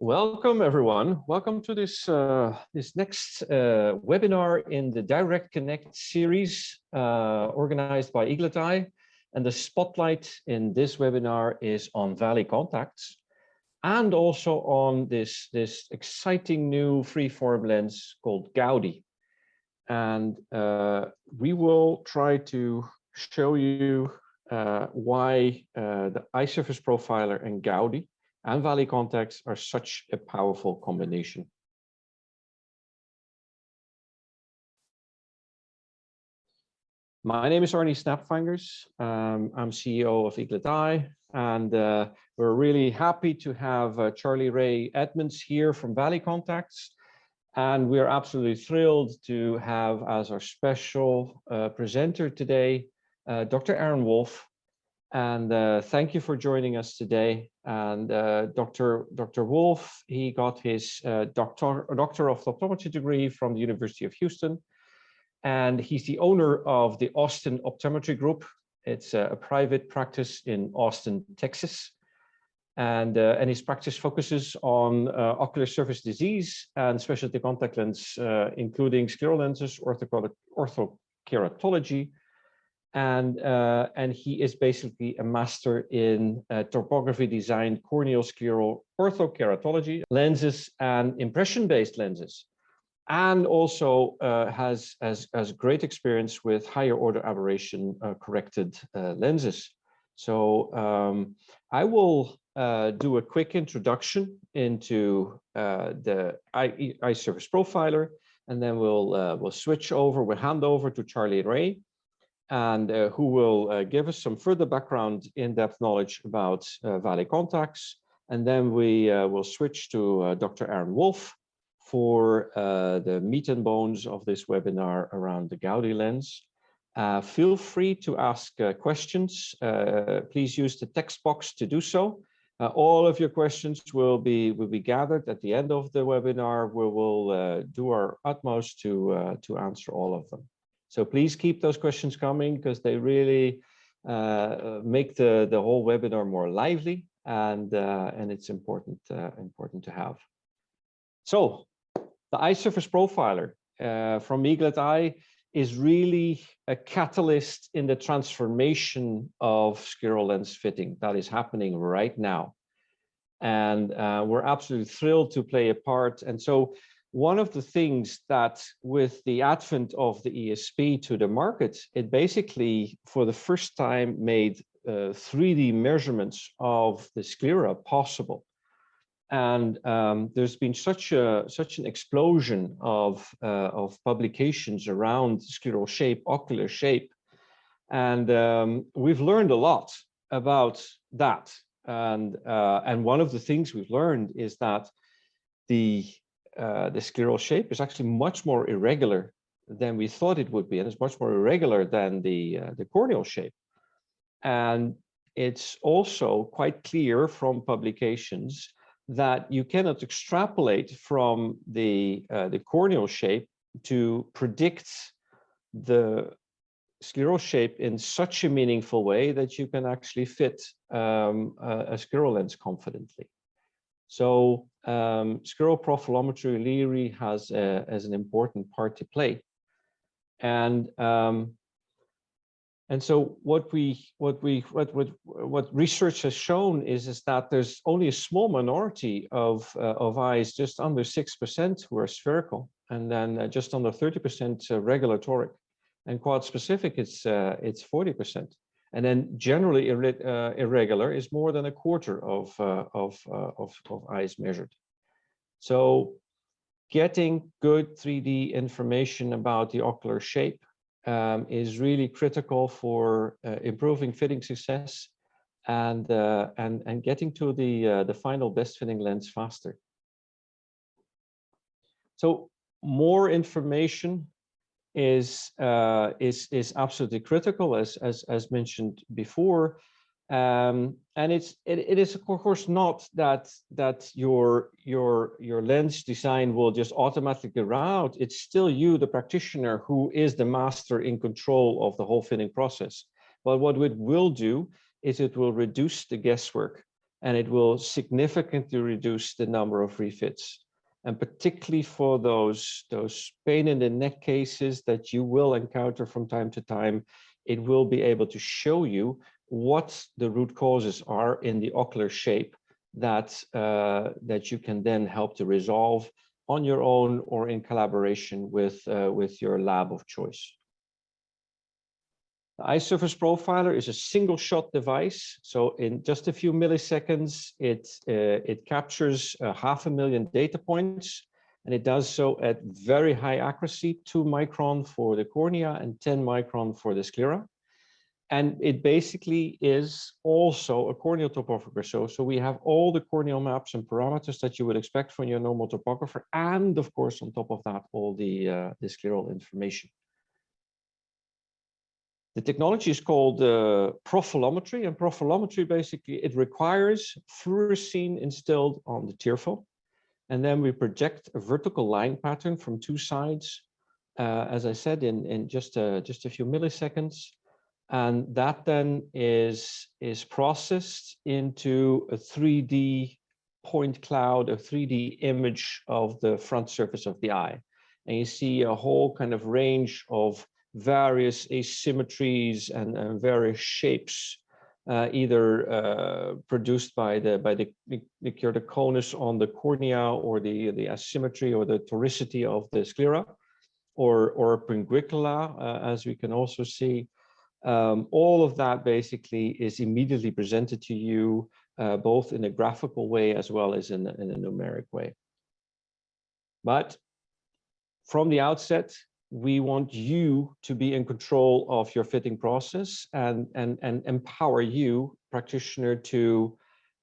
Welcome, everyone. Welcome to this next webinar in the DirectConnect series organized by Eaglet. And the spotlight in this webinar is on Valley Contax and also on this exciting new freeform lens called Gaudi. And we will try to show you why the eye surface profiler and Gaudi and Valley Contax are such a powerful combination. My name is Arnie Snapfingers. I'm CEO of Eaglet, and we're really happy to have Charlie Ray Edmonds here from Valley Contax. And we're absolutely thrilled to have as our special presenter today, Dr. Aaron Wolf. And thank you for joining us today. And Dr. Wolf, he got his Doctor of Optometry degree from the University of Houston. And he's the owner of the Austin Optometry Group. It's a private practice in Austin, Texas. And his practice focuses on ocular surface disease and specialty contact lens, including scleral lenses, orthokeratology, and he is basically a master in topography designed corneal scleral orthokeratology lenses and impression-based lenses, and also has great experience with higher order aberration corrected lenses. So I will do a quick introduction into the eye surface profiler, and then we'll switch over, we'll hand over to Charlie Ray, and who will give us some further background, in-depth knowledge about Valley Contax. And then we will switch to Dr. Aaron Wolf for the meat and bones of this webinar around the Gaudi lens. Feel free to ask questions. Please use the text box to do so. All of your questions will be gathered at the end of the webinar, where we'll do our utmost to answer all of them. So please keep those questions coming, because they really make the whole webinar more lively, and it's important to have. So the eye surface profiler from Eaglet is really a catalyst in the transformation of scleral lens fitting that is happening right now, and we're absolutely thrilled to play a part. And so one of the things that, with the advent of the ESP to the market, it basically, for the first time, made 3D measurements of the sclera possible. And there's been such an explosion of publications around scleral shape, ocular shape, and we've learned a lot about that. And one of the things we've learned is that the scleral shape is actually much more irregular than we thought it would be, and it's much more irregular than the corneal shape. And it's also quite clear from publications that you cannot extrapolate from the corneal shape to predict the scleral shape in such a meaningful way that you can actually fit a scleral lens confidently. So scleral profilometry really has an important part to play, and so what research has shown is that there's only a small minority of eyes, just under 6%, who are spherical, and then just under 30% regular toric, and quad specific it's 40%. And then generally irregular is more than a quarter of eyes measured. So getting good 3D information about the ocular shape is really critical for improving fitting success and getting to the final best fitting lens faster. So more information is absolutely critical, as mentioned before, and it is of course not that your lens design will just automatically go out. It's still you, the practitioner, who is the master in control of the whole fitting process. But what it will do is it will reduce the guesswork and it will significantly reduce the number of refits. And particularly for those pain in the neck cases that you will encounter from time to time, it will be able to show you what the root causes are in the ocular shape that you can then help to resolve on your own or in collaboration with your lab of choice. The eye surface profiler is a single shot device. So in just a few milliseconds, it captures 500,000 data points, and it does so at very high accuracy, 2 micron for the cornea and 10 micron for the sclera. And it basically is also a corneal topographer. So we have all the corneal maps and parameters that you would expect from your normal topographer, and of course, on top of that, all the scleral information. The technology is called profilometry, and profilometry basically, it requires fluorescein instilled on the tear film, and then we project a vertical line pattern from 2 sides, as I said, in just a few milliseconds, and that then is processed into a 3D point cloud, a 3D image of the front surface of the eye, and you see a whole kind of range of various asymmetries and various shapes, either produced by the keratoconus on the cornea, or the asymmetry or the toricity of the sclera, or pinguicula, as we can also see. All of that basically is immediately presented to you, both in a graphical way as well as in a numeric way. But from the outset, we want you to be in control of your fitting process and empower you, practitioner, to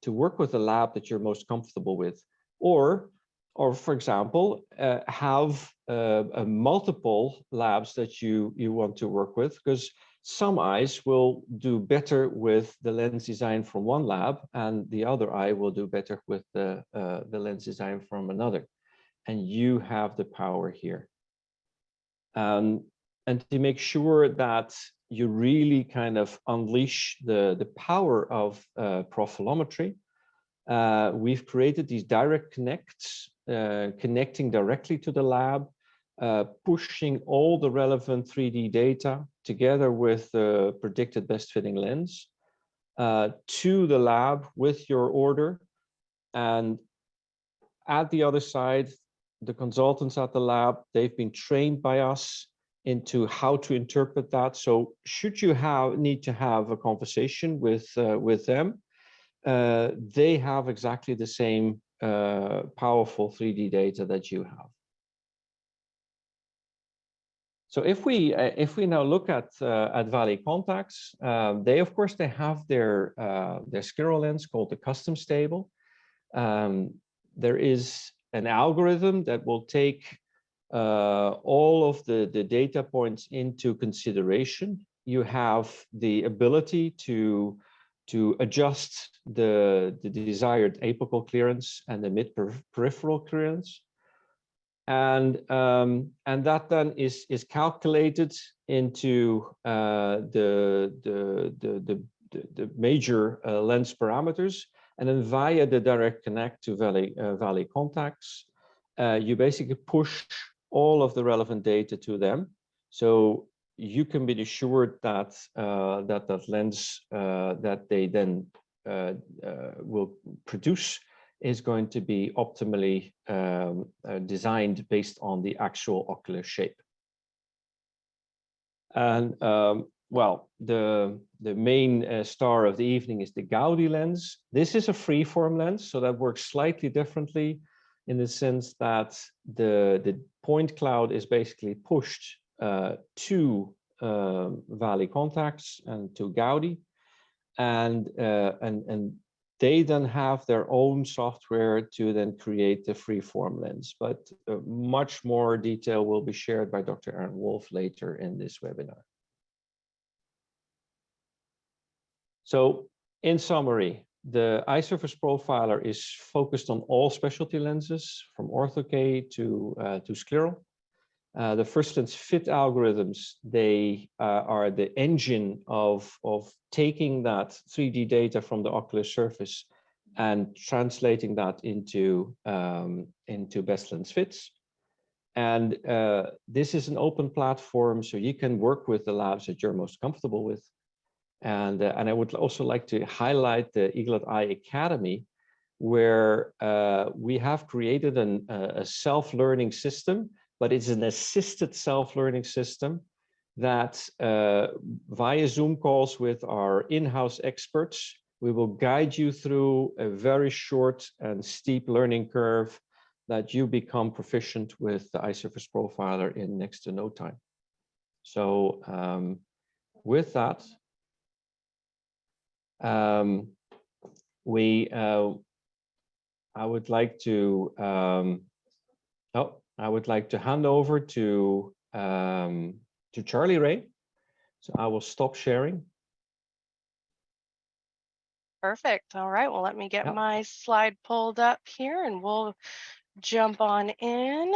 work with a lab that you're most comfortable with, or for example, have multiple labs that you want to work with, because some eyes will do better with the lens design from one lab, and the other eye will do better with the lens design from another, and you have the power here. And to make sure that you really kind of unleash the power of profilometry, we've created these direct connects, connecting directly to the lab, pushing all the relevant 3D data together with the predicted best fitting lens to the lab with your order. And at the other side, the consultants at the lab, they've been trained by us into how to interpret that. So should you need to have a conversation with them, they have exactly the same powerful 3D data that you have. So if we now look at Valley Contax, they of course have their scleral lens called the custom stable. There is an algorithm that will take all of the data points into consideration. You have the ability to adjust the desired apical clearance and the mid-peripheral clearance, and that then is calculated into the major lens parameters. And then via the DirectConnect to Valley Contax, you basically push all of the relevant data to them. So you can be assured that that lens that they then will produce is going to be optimally designed based on the actual ocular shape. And well, the main star of the evening is the Gaudi lens. This is a freeform lens, so that works slightly differently in the sense that the point cloud is basically pushed to Valley Contax and to Gaudi, and they then have their own software to then create the freeform lens. But much more detail will be shared by Dr. Aaron Wolf later in this webinar. So in summary, the eye surface profiler is focused on all specialty lenses from ortho-K to scleral. The first lens fit algorithms, they are the engine of taking that 3D data from the ocular surface and translating that into best lens fits. And this is an open platform, so you can work with the labs that you're most comfortable with. And I would also like to highlight the Eaglet Eye Academy, where we have created a self-learning system, but it's an assisted self-learning system that via Zoom calls with our in-house experts, we will guide you through a very short and steep learning curve that you become proficient with the eye surface profiler in next to no time. So with that, I would like to hand over to Charlie Ray. So I will stop sharing. Perfect. All right. Well, let me get my slide pulled up here and we'll jump on in.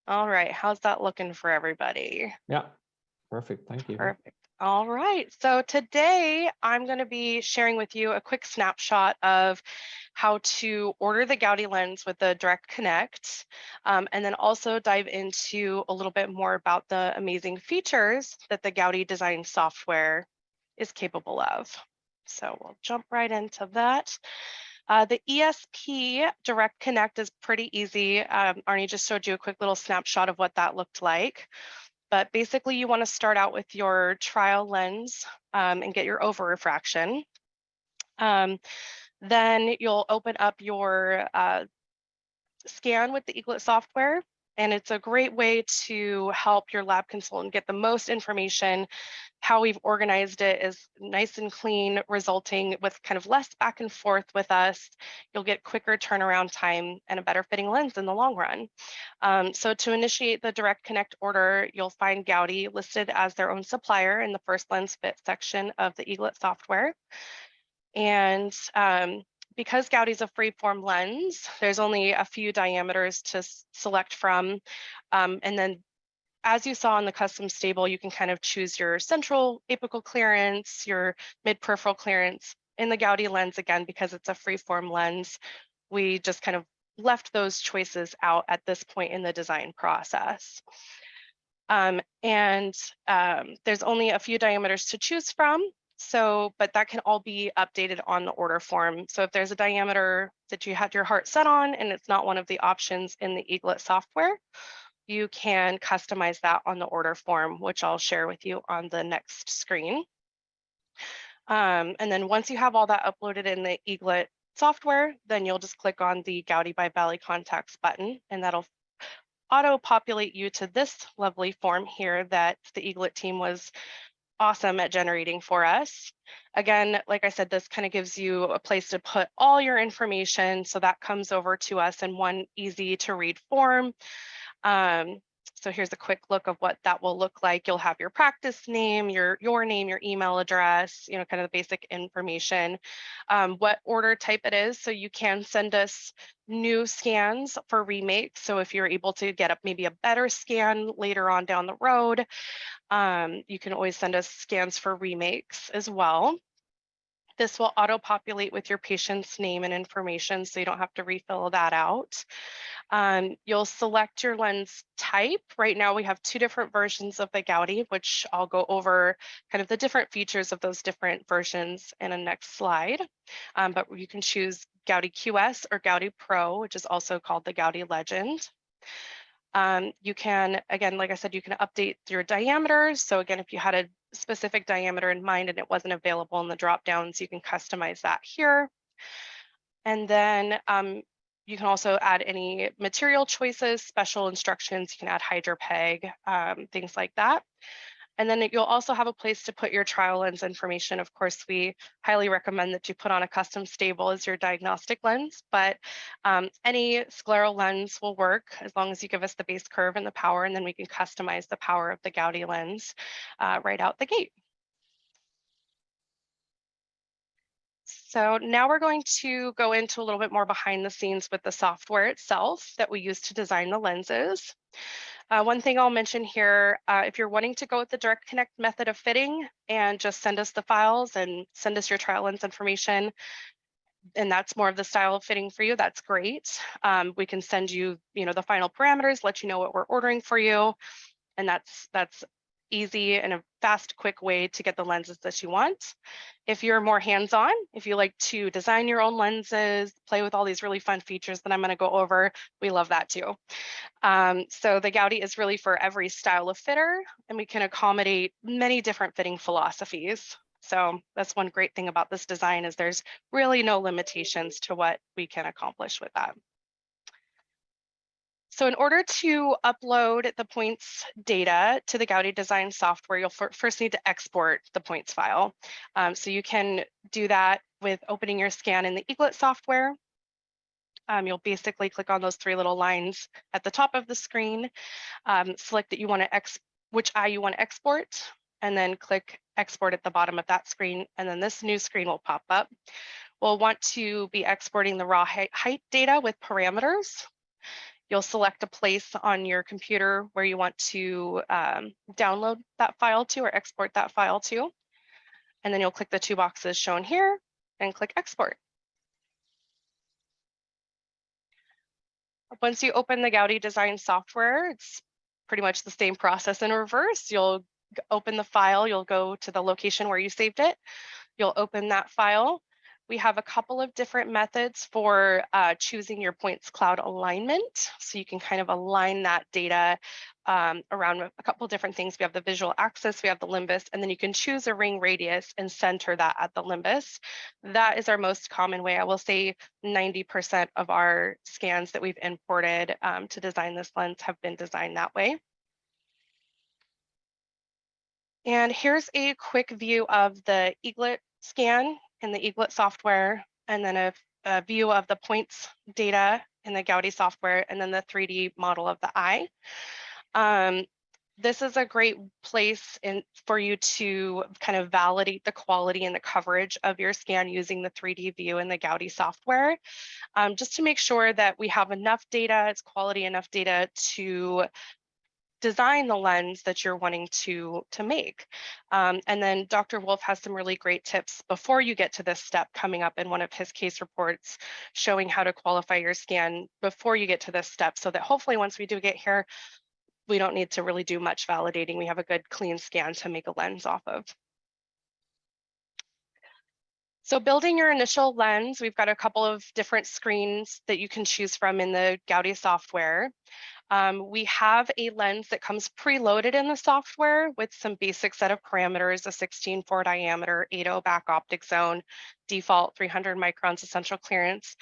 All right. How's that looking for everybody? Yeah. Perfect. Thank you. Perfect. All right. So today I'm going to be sharing with you a quick snapshot of how to order the Gaudi lens with the DirectConnect, and then also dive into a little bit more about the amazing features that the Gaudi design software is capable of. So we'll jump right into that. The ESP DirectConnect is pretty easy. Arnie just showed you a quick little snapshot of what that looked like. But basically, you want to start out with your trial lens and get your over refraction. Then you'll open up your scan with the Eaglet software. And it's a great way to help your lab consultant get the most information. How we've organized it is nice and clean, resulting with kind of less back and forth with us. You'll get quicker turnaround time and a better fitting lens in the long run. So to initiate the DirectConnect order, you'll find Gaudi listed as their own supplier in the first lens fit section of the Eaglet software. And because Gaudi is a freeform lens, there's only a few diameters to select from. And then as you saw in the custom stable, you can kind of choose your central apical clearance, your mid-peripheral clearance. In the Gaudi lens, again, because it's a freeform lens, we just kind of left those choices out at this point in the design process. There's only a few diameters to choose from. So, but that can all be updated on the order form. So if there's a diameter that you had your heart set on and it's not one of the options in the Eaglet software, you can customize that on the order form, which I'll share with you on the next screen. And then once you have all that uploaded in the Eaglet software, then you'll just click on the Gaudi by Valley Contax button, and that'll auto-populate you to this lovely form here that the Eaglet team was awesome at generating for us. Again, like I said, this kind of gives you a place to put all your information. So that comes over to us in one easy to read form. So here's a quick look of what that will look like. You'll have your practice name, your name, your email address, kind of the basic information, what order type it is. So you can send us new scans for remake. So if you're able to get maybe a better scan later on down the road, you can always send us scans for remakes as well. This will auto-populate with your patient's name and information, so you don't have to refill that out. You'll select your lens type. Right now we have two different versions of the Gaudi, which I'll go over kind of the different features of those different versions in a next slide. But you can choose Gaudi QS or Gaudi Pro, which is also called the Gaudi Legend. You can, again, like I said, you can update your diameters. So again, if you had a specific diameter in mind and it wasn't available in the drop downs, you can customize that here. And then you can also add any material choices, special instructions. You can add HydroPeg, things like that. And then you'll also have a place to put your trial lens information. Of course, we highly recommend that you put on a custom stable as your diagnostic lens, but any Scleral lens will work as long as you give us the base curve and the power, and then we can customize the power of the Gaudi lens right out the gate. So now we're going to go into a little bit more behind the scenes with the software itself that we use to design the lenses. One thing I'll mention here, if you're wanting to go with the DirectConnect method of fitting and just send us the files and send us your trial lens information, and that's more of the style of fitting for you, that's great. We can send you, the final parameters, let you know what we're ordering for you. And that's easy and a fast, quick way to get the lenses that you want. If you're more hands-on, if you like to design your own lenses, play with all these really fun features that I'm going to go over, we love that too. So the Gaudi is really for every style of fitter, and we can accommodate many different fitting philosophies. So that's one great thing about this design, is there's really no limitations to what we can accomplish with that. So in order to upload the points data to the Gaudi design software, you'll first need to export the points file. So you can do that with opening your scan in the Eaglet software. You'll basically click on those 3 little lines at the top of the screen, select that you want to which eye you want to export, and then click export at the bottom of that screen, and then this new screen will pop up. We'll want to be exporting the raw height data with parameters. You'll select a place on your computer where you want to download that file to or export that file to. And then you'll click the 2 boxes shown here and click export. Once you open the Gaudi design software, it's pretty much the same process in reverse. You'll open the file, you'll go to the location where you saved it. You'll open that file. We have a couple of different methods for choosing your points cloud alignment. So you can kind of align that data around a couple different things. We have the visual axis, we have the limbus, and then you can choose a ring radius and center that at the limbus. That is our most common way. I will say 90% of our scans that we've imported to design this lens have been designed that way. And here's a quick view of the Eaglet scan in the Eaglet software, and then a view of the points data in the Gaudi software, and then the 3D model of the eye. This is a great place for you to kind of validate the quality and the coverage of your scan using the 3D view in the Gaudi software, just to make sure that we have enough data, it's quality enough data to design the lens that you're wanting to make. And then Dr. Wolf has some really great tips before you get to this step coming up in one of his case reports, showing how to qualify your scan before you get to this step, so that hopefully once we do get here, we don't need to really do much validating. We have a good clean scan to make a lens off of. So building your initial lens, we've got a couple of different screens that you can choose from in the Gaudi software. We have a lens that comes preloaded in the software with some basic set of parameters, a 16.4 diameter, 8.0 back optic zone, default 300 microns essential clearance.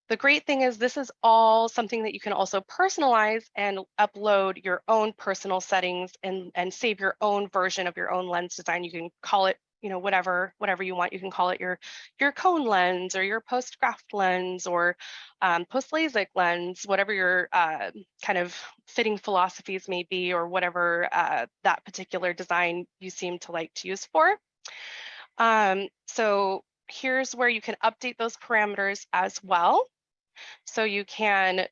The great thing is this is all something that you can also personalize and upload your own personal settings and save your own version of your own lens design. You can call it, whatever you want. You can call it your cone lens or your post graft lens or post LASIK lens, whatever your kind of fitting philosophies may be, or whatever that particular design you seem to like to use for. So here's where you can update those parameters as well. So you can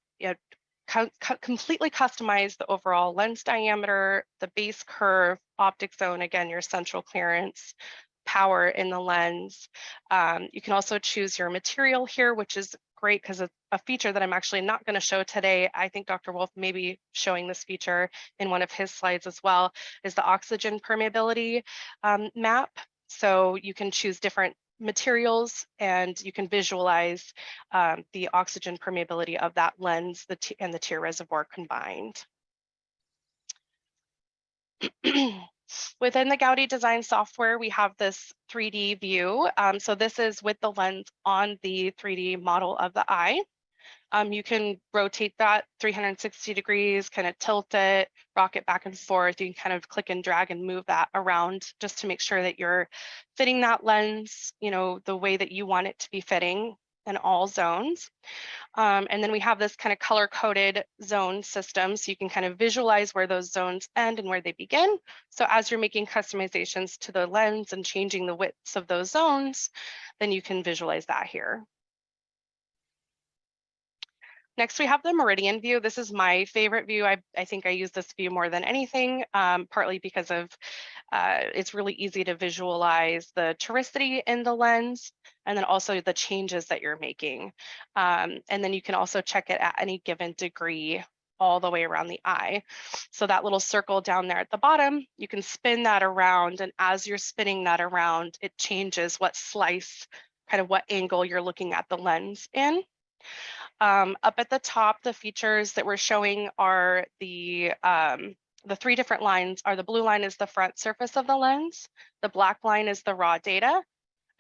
completely customize the overall lens diameter, the base curve, optic zone, again, your central clearance, power in the lens. You can also choose your material here, which is great because it's a feature that I'm actually not going to show today. I think Dr. Wolf may be showing this feature in one of his slides as well, is the oxygen permeability map. So you can choose different materials and you can visualize the oxygen permeability of that lens and the tear reservoir combined. Within the Gaudi design software, we have this 3D view. So this is with the lens on the 3D model of the eye. You can rotate that 360 degrees, kind of tilt it, rock it back and forth. You can kind of click and drag and move that around just to make sure that you're fitting that lens, the way that you want it to be fitting in all zones. And then we have this kind of color-coded zone system, so you can kind of visualize where those zones end and where they begin. So as you're making customizations to the lens and changing the widths of those zones, then you can visualize that here. Next, we have the meridian view. This is my favorite view. I think I use this view more than anything, partly because of it's really easy to visualize the toricity in the lens and then also the changes that you're making. And then you can also check it at any given degree all the way around the eye. So that little circle down there at the bottom, you can spin that around, and as you're spinning that around, it changes what slice, kind of what angle you're looking at the lens in. Up at the top, the features that we're showing are the 3 different lines are the blue line is the front surface of the lens, the black line is the raw data,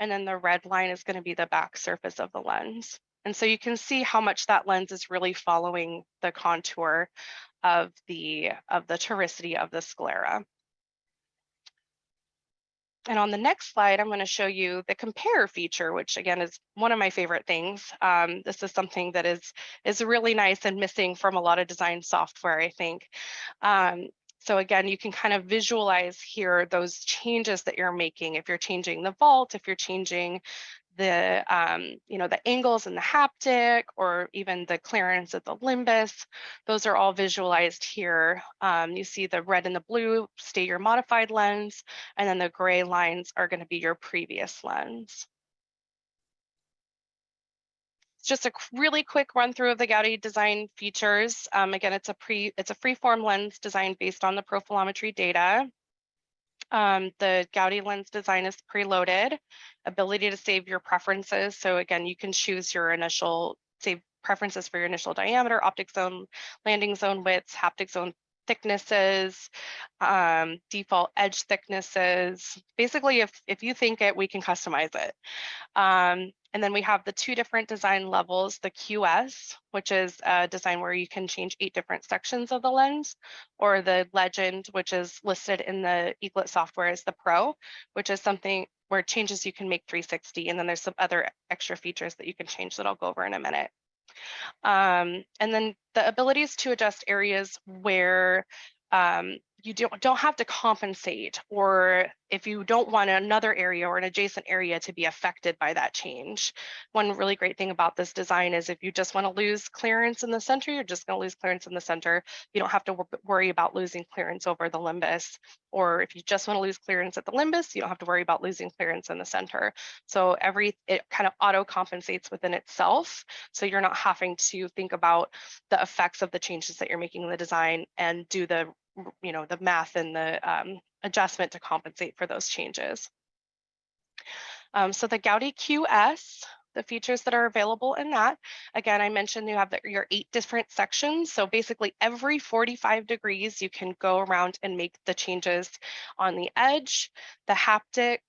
and then the red line is going to be the back surface of the lens. And so you can see how much that lens is really following the contour of the toricity of the sclera. And on the next slide, I'm going to show you the compare feature, which again is one of my favorite things. This is something that is really nice and missing from a lot of design software, I think. So again, you can kind of visualize here those changes that you're making. If you're changing the vault, if you're changing the the angles in the haptic, or even the clearance of the limbus, those are all visualized here. You see the red and the blue stay your modified lens, and then the gray lines are going to be your previous lens. It's just a really quick run through of the Gaudi design features. Again, it's a freeform lens designed based on the profilometry data. The Gaudi lens design is preloaded, ability to save your preferences. So again, you can choose your save preferences for your initial diameter, optic zone, landing zone widths, haptic zone thicknesses, default edge thicknesses. Basically, if you think it, we can customize it. And then we have the 2 different design levels, the QS, which is a design where you can change 8 different sections of the lens, or the Legend, which is listed in the Eaglet software as the Pro, which is something where changes you can make 360. And then there's some other extra features that you can change that I'll go over in a minute. And then the abilities to adjust areas where you don't have to compensate, or if you don't want another area or an adjacent area to be affected by that change. One really great thing about this design is if you just want to lose clearance in the center, you're just going to lose clearance in the center. You don't have to worry about losing clearance over the limbus. Or if you just want to lose clearance at the limbus, you don't have to worry about losing clearance in the center. So it kind of auto compensates within itself. So you're not having to think about the effects of the changes that you're making in the design and do the math and the adjustment to compensate for those changes. So the Gaudi QS, the features that are available in that, again, I mentioned you have your 8 different sections. So basically every 45 degrees, you can go around and make the changes on the edge, the haptic.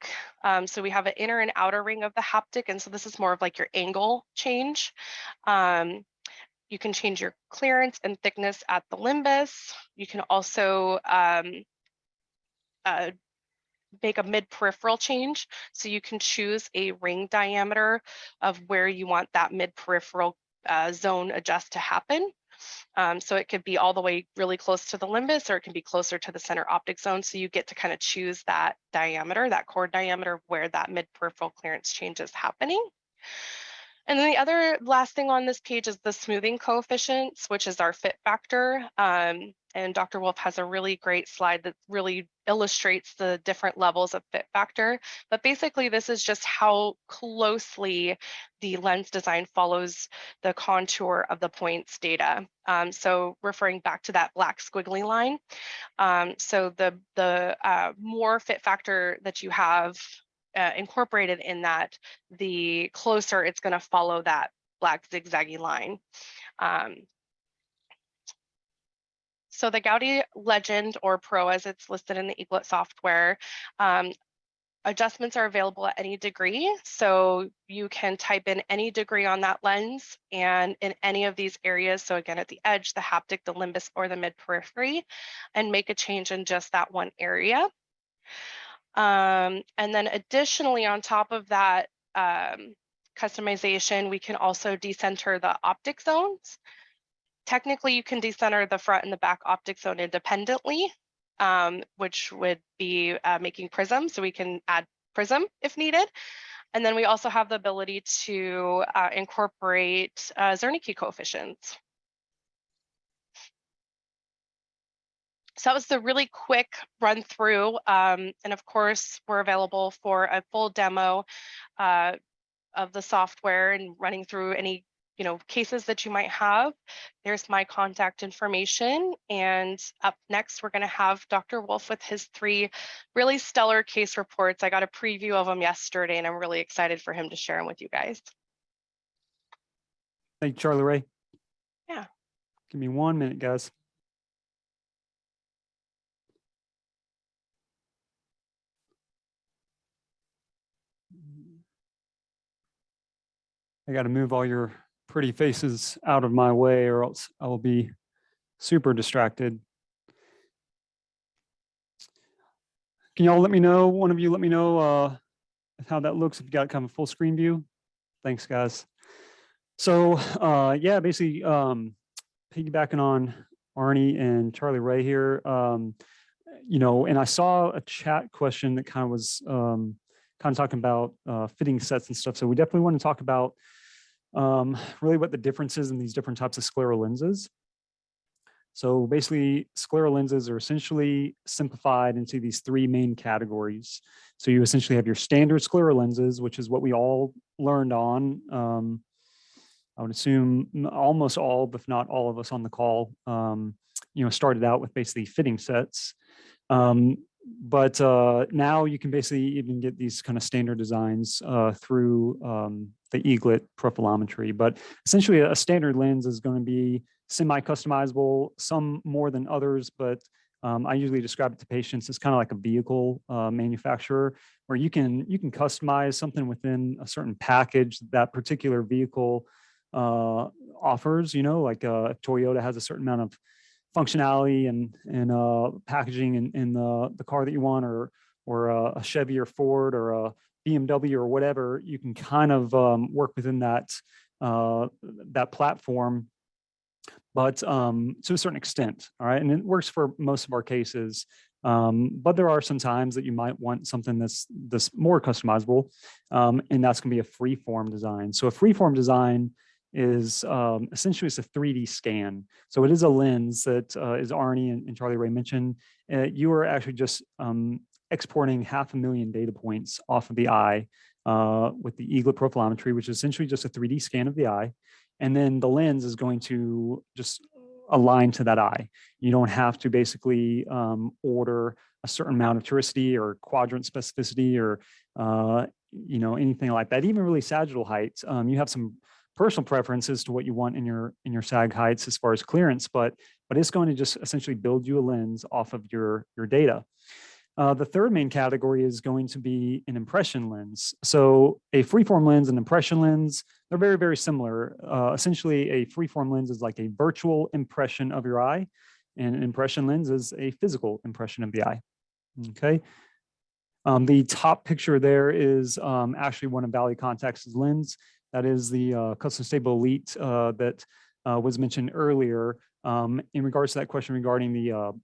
So we have an inner and outer ring of the haptic. And so this is more of like your angle change. You can change your clearance and thickness at the limbus. You can also make a mid-peripheral change. So you can choose a ring diameter of where you want that mid-peripheral zone adjust to happen. So it could be all the way really close to the limbus, or it can be closer to the center optic zone. So you get to kind of choose that diameter, that core diameter, where that mid-peripheral clearance change is happening. And then the other last thing on this page is the smoothing coefficients, which is our fit factor. And Dr. Wolf has a really great slide that really illustrates the different levels of fit factor. But basically, this is just how closely the lens design follows the contour of the points data. So referring back to that black squiggly line. So the more fit factor that you have incorporated in that, the closer it's going to follow that black zigzaggy line. So the Gaudi Legend, or Pro as it's listed in the Eaglet software, adjustments are available at any degree. So you can type in any degree on that lens and in any of these areas. So again, at the edge, the haptic, the limbus, or the mid-periphery, and make a change in just that one area. And then additionally, on top of that customization, we can also decenter the optic zones. Technically, you can decenter the front and the back optic zone independently, which would be making prism. So we can add prism if needed. And then we also have the ability to incorporate Zernike coefficients. So that was the really quick run through. And of course, we're available for a full demo of the software and running through any cases that you might have. There's my contact information. And up next, we're going to have Dr. Wolf with his 3 really stellar case reports. I got a preview of them yesterday, and I'm really excited for him to share them with you guys. Thank you, Charlie Ray. Yeah. Give me 1 minute, guys. I got to move all your pretty faces out of my way, or else I will be super distracted. Can y'all let me know, one of you let me know how that looks if you got kind of a full screen view? Thanks, guys. So yeah, basically piggybacking on Arnie and Charlie Ray here, and I saw a chat question that kind of was kind of talking about fitting sets and stuff. So we definitely want to talk about really what the difference is in these different types of scleral lenses. So basically, scleral lenses are essentially simplified into these 3 main categories. So you essentially have your standard scleral lenses, which is what we all learned on. I would assume almost all, if not all of us on the call, started out with basically fitting sets. But now you can basically even get these kind of standard designs through the Eaglet profilometry. But essentially, a standard lens is going to be semi-customizable, some more than others, but I usually describe it to patients as kind of like a vehicle manufacturer, where you can customize something within a certain package that particular vehicle offers. Like if Toyota has a certain amount of functionality and packaging in the car that you want, or a Chevy or Ford or a BMW or whatever, you can kind of work within that platform, but to a certain extent. All right, and it works for most of our cases. But there are some times that you might want something that's more customizable, and that's going to be a freeform design. So a freeform design is essentially it's a 3D scan. So it is a lens that, as Arnie and Charlie Ray mentioned, you are actually just exporting 500,000 data points off of the eye with the Eaglet profilometry, which is essentially just a 3D scan of the eye. And then the lens is going to just align to that eye. You don't have to basically order a certain amount of toricity or quadrant specificity or anything like that. Even really sagittal height. You have some personal preferences to what you want in your sag heights as far as clearance, but it's going to just essentially build you a lens off of your data. The third main category is going to be an impression lens. So a freeform lens and impression lens, they're very, very similar. Essentially, a freeform lens is like a virtual impression of your eye, and an impression lens is a physical impression of the eye. Okay. The top picture there is actually one of Valley Contax's lens. That is the custom stable elite that was mentioned earlier. In regards to that question regarding the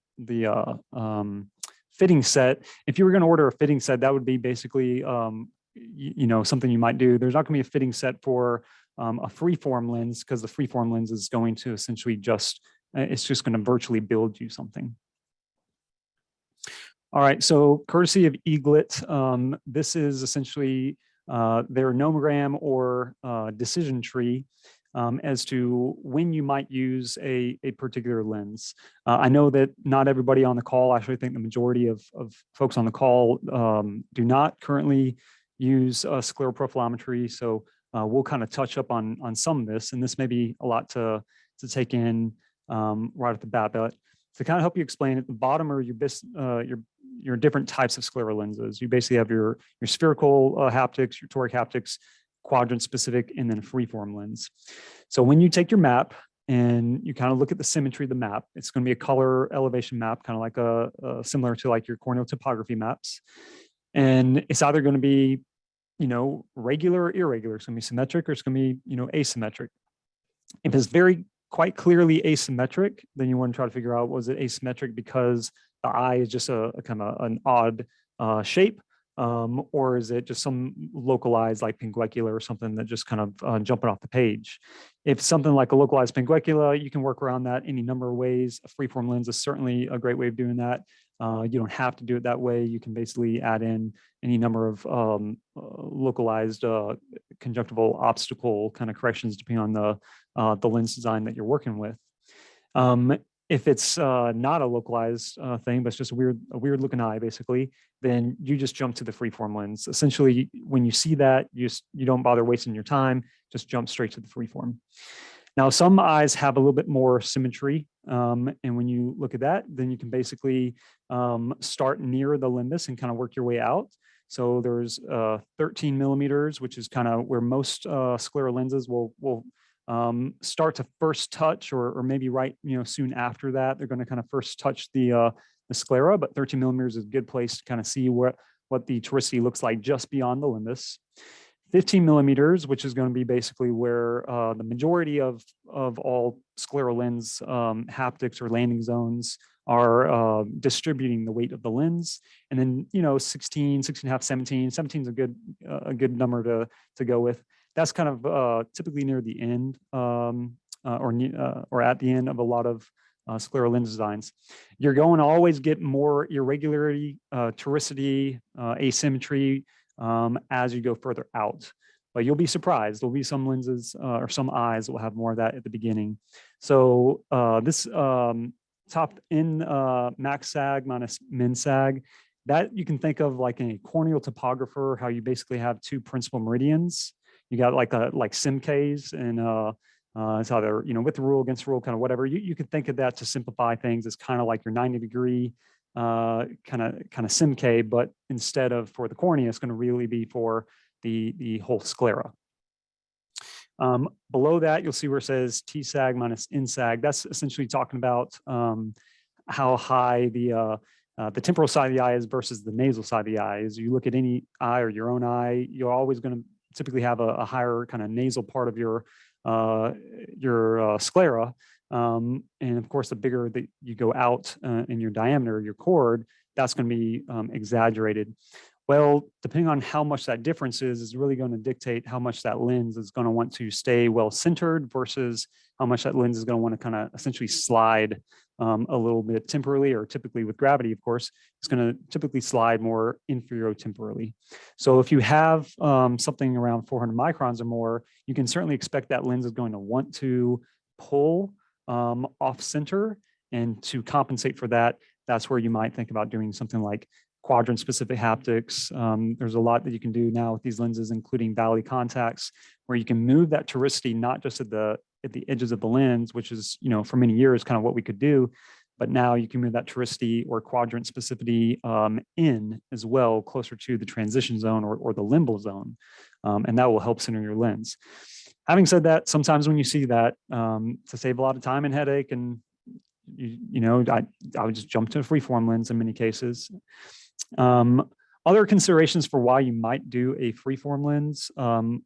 fitting set, if you were going to order a fitting set, that would be basically something you might do. There's not going to be a fitting set for a freeform lens, because the freeform lens is going to essentially it's just going to virtually build you something. All right, so courtesy of Eaglet, this is essentially their nomogram or decision tree as to when you might use a particular lens. I know that not everybody on the call, actually I think the majority of folks on the call do not currently use scleral profilometry, so we'll kind of touch up on some of this, and this may be a lot to take in right at the bat. But to kind of help you explain, at the bottom are your different types of scleral lenses. You basically have your spherical haptics, your toric haptics, quadrant specific, and then a freeform lens. So when you take your map and you kind of look at the symmetry of the map, it's going to be a color elevation map, kind of like similar to like your corneal topography maps. And it's either going to be, regular or irregular. It's going to be symmetric or it's going to be, asymmetric. If it's quite clearly asymmetric, then you want to try to figure out, was it asymmetric because the eye is just a kind of an odd shape, or is it just some localized like pinguecula or something that just kind of jumping off the page? If something like a localized pinguecula, you can work around that any number of ways. A freeform lens is certainly a great way of doing that. You don't have to do it that way. You can basically add in any number of localized conjunctival obstacle kind of corrections depending on the lens design that you're working with. If it's not a localized thing, but it's just a weird looking eye, basically, then you just jump to the freeform lens. Essentially, when you see that, you don't bother wasting your time, just jump straight to the freeform. Now, some eyes have a little bit more symmetry. And when you look at that, then you can basically start near the limbus and kind of work your way out. So there's 13 millimeters, which is kind of where most scleral lenses will start to first touch, or maybe right, soon after that, they're going to kind of first touch the sclera, but 13 millimeters is a good place to kind of see what the toricity looks like just beyond the limbus. 15 millimeters, which is going to be basically where the majority of all scleral lens haptics or landing zones are distributing the weight of the lens. And then, 16, 16.5, 17. 17 is a good number to go with. That's kind of typically near the end or at the end of a lot of scleral lens designs. You're going to always get more irregularity, toricity, asymmetry as you go further out. But you'll be surprised. There'll be some lenses or some eyes that will have more of that at the beginning. So this top in max sag minus min sag, that you can think of like a corneal topographer, how you basically have two principal meridians. You got like SimKs, and it's either with the rule, against the rule, kind of whatever. You could think of that to simplify things as kind of like your 90-degree kind of SimK, but instead of for the cornea, it's going to really be for the whole sclera. Below that, you'll see where it says T sag minus in sag. That's essentially talking about how high the temporal side of the eye is versus the nasal side of the eye. As you look at any eye or your own eye, you're always going to typically have a higher kind of nasal part of your sclera. And of course, the bigger that you go out in your diameter, your chord, that's going to be exaggerated. Well, depending on how much that difference is really going to dictate how much that lens is going to want to stay well centered versus how much that lens is going to want to kind of essentially slide a little bit temporally, or typically with gravity, of course, it's going to typically slide more inferior-temporally. So if you have something around 400 microns or more, you can certainly expect that lens is going to want to pull off center, and to compensate for that, that's where you might think about doing something like quadrant specific haptics. There's a lot that you can do now with these lenses, including Gaudi Contax, where you can move that toricity not just at the edges of the lens, which is, for many years kind of what we could do, but now you can move that toricity or quadrant specificity in as well, closer to the transition zone or the limbal zone, and that will help center your lens. Having said that, sometimes when you see that, to save a lot of time and headache, and I would just jump to a freeform lens in many cases. Other considerations for why you might do a freeform lens,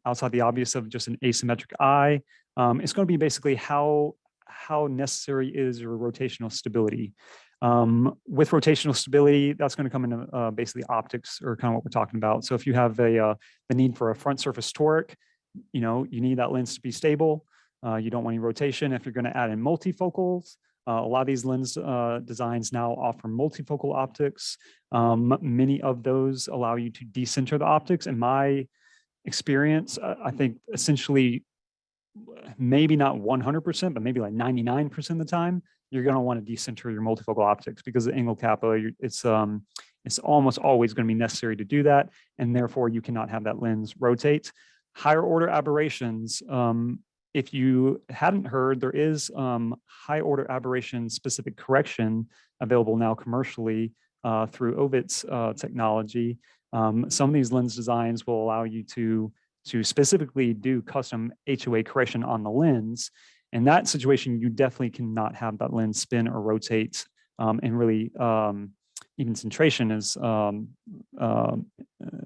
outside the obvious of just an asymmetric eye, it's going to be basically how necessary is your rotational stability. With rotational stability, that's going to come into basically optics, or kind of what we're talking about. So if you have the need for a front surface toric, you need that lens to be stable. You don't want any rotation. If you're going to add in multifocals, a lot of these lens designs now offer multifocal optics. Many of those allow you to decenter the optics. In my experience, I think essentially, maybe not 100%, but maybe like 99% of the time, you're going to want to decenter your multifocal optics, because the angle kappa, it's almost always going to be necessary to do that, and therefore you cannot have that lens rotate. Higher order aberrations. If you hadn't heard, there is high order aberration specific correction available now commercially through Ovit's technology. Some of these lens designs will allow you to specifically do custom HOA correction on the lens. In that situation, you definitely cannot have that lens spin or rotate, and really even centration is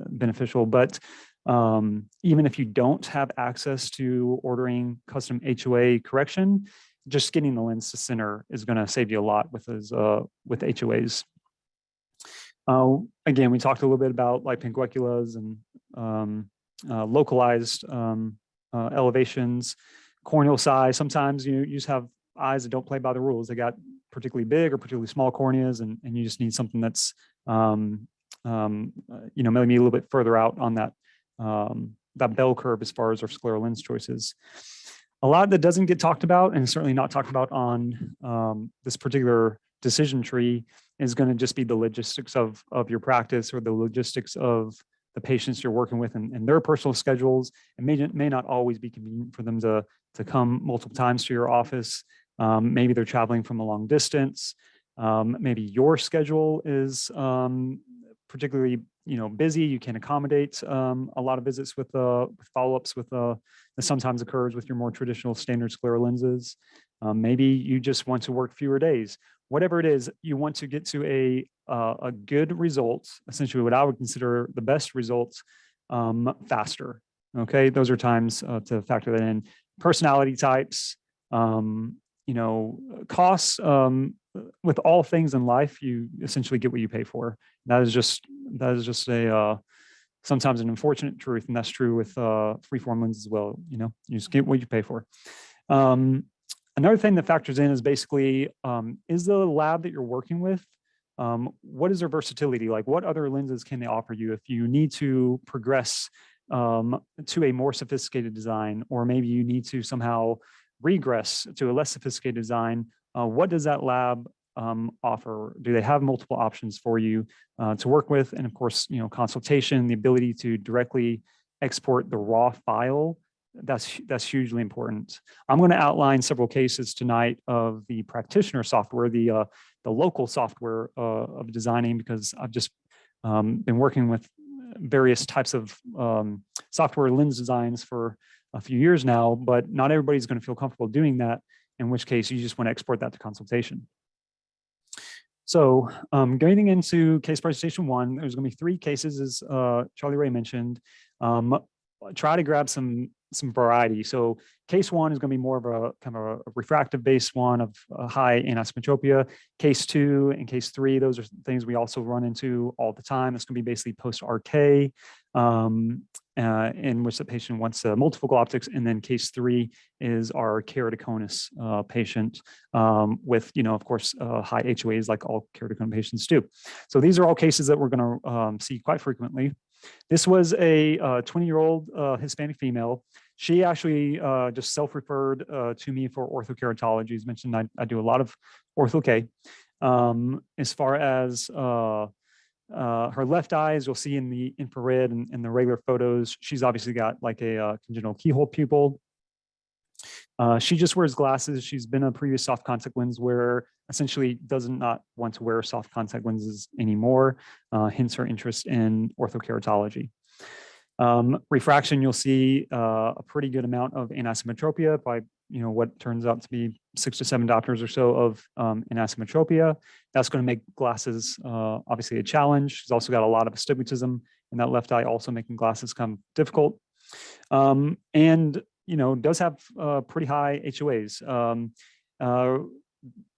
beneficial. But even if you don't have access to ordering custom HOA correction, just getting the lens to center is going to save you a lot with those with HOAs. Again, we talked a little bit about like pinguiculas and localized elevations, corneal size. Sometimes you just have eyes that don't play by the rules. They got particularly big or particularly small corneas, and you just need something that's maybe a little bit further out on that that bell curve as far as our scleral lens choices. A lot that doesn't get talked about, and certainly not talked about on this particular decision tree, is going to just be the logistics of your practice, or the logistics of the patients you're working with and their personal schedules. It may not always be convenient for them to come multiple times to your office. Maybe they're traveling from a long distance. Maybe your schedule is particularly busy. You can accommodate a lot of visits with follow-ups with that sometimes occurs with your more traditional standard scleral lenses. Maybe you just want to work fewer days. Whatever it is, you want to get to a good result, essentially what I would consider the best results, faster. Okay, those are times to factor that in. Personality types, costs. With all things in life, you essentially get what you pay for. That is just a sometimes an unfortunate truth, and that's true with freeform lenses as well. You just get what you pay for. Another thing that factors in is basically, is the lab that you're working with, what is their versatility? Like, what other lenses can they offer you if you need to progress to a more sophisticated design, or maybe you need to somehow regress to a less sophisticated design? What does that lab offer? Do they have multiple options for you to work with? And of course, consultation, the ability to directly export the raw file, that's hugely important. I'm going to outline several cases tonight of the practitioner software, the local software of designing, because I've just been working with various types of software lens designs for a few years now, but not everybody's going to feel comfortable doing that, in which case you just want to export that to consultation. So going into case presentation 1, there's going to be 3 cases, as Charlie Ray mentioned. Try to grab some variety. So case 1 is going to be more of a kind of a refractive based one of high anisometropia. Case 2 and case 3, those are things we also run into all the time. It's going to be basically post-RK, in which the patient wants multifocal optics. And then case 3 is our keratoconus patient with, of course, high HOAs, like all keratoconus patients do. So these are all cases that we're going to see quite frequently. This was a 20-year-old Hispanic female. She actually just self-referred to me for orthokeratology. As mentioned, I do a lot of ortho-K. As far as her left eye, as you'll see in the infrared and the regular photos, she's obviously got like a congenital keyhole pupil. She just wears glasses. She's been a previous soft contact lens wearer, essentially does not want to wear soft contact lenses anymore, hence her interest in orthokeratology. Refraction, you'll see a pretty good amount of anisometropia by what turns out to be 6 to 7 diopters or so of anisometropia. That's going to make glasses obviously a challenge. She's also got a lot of astigmatism in that left eye, also making glasses come difficult. And does have pretty high HOAs.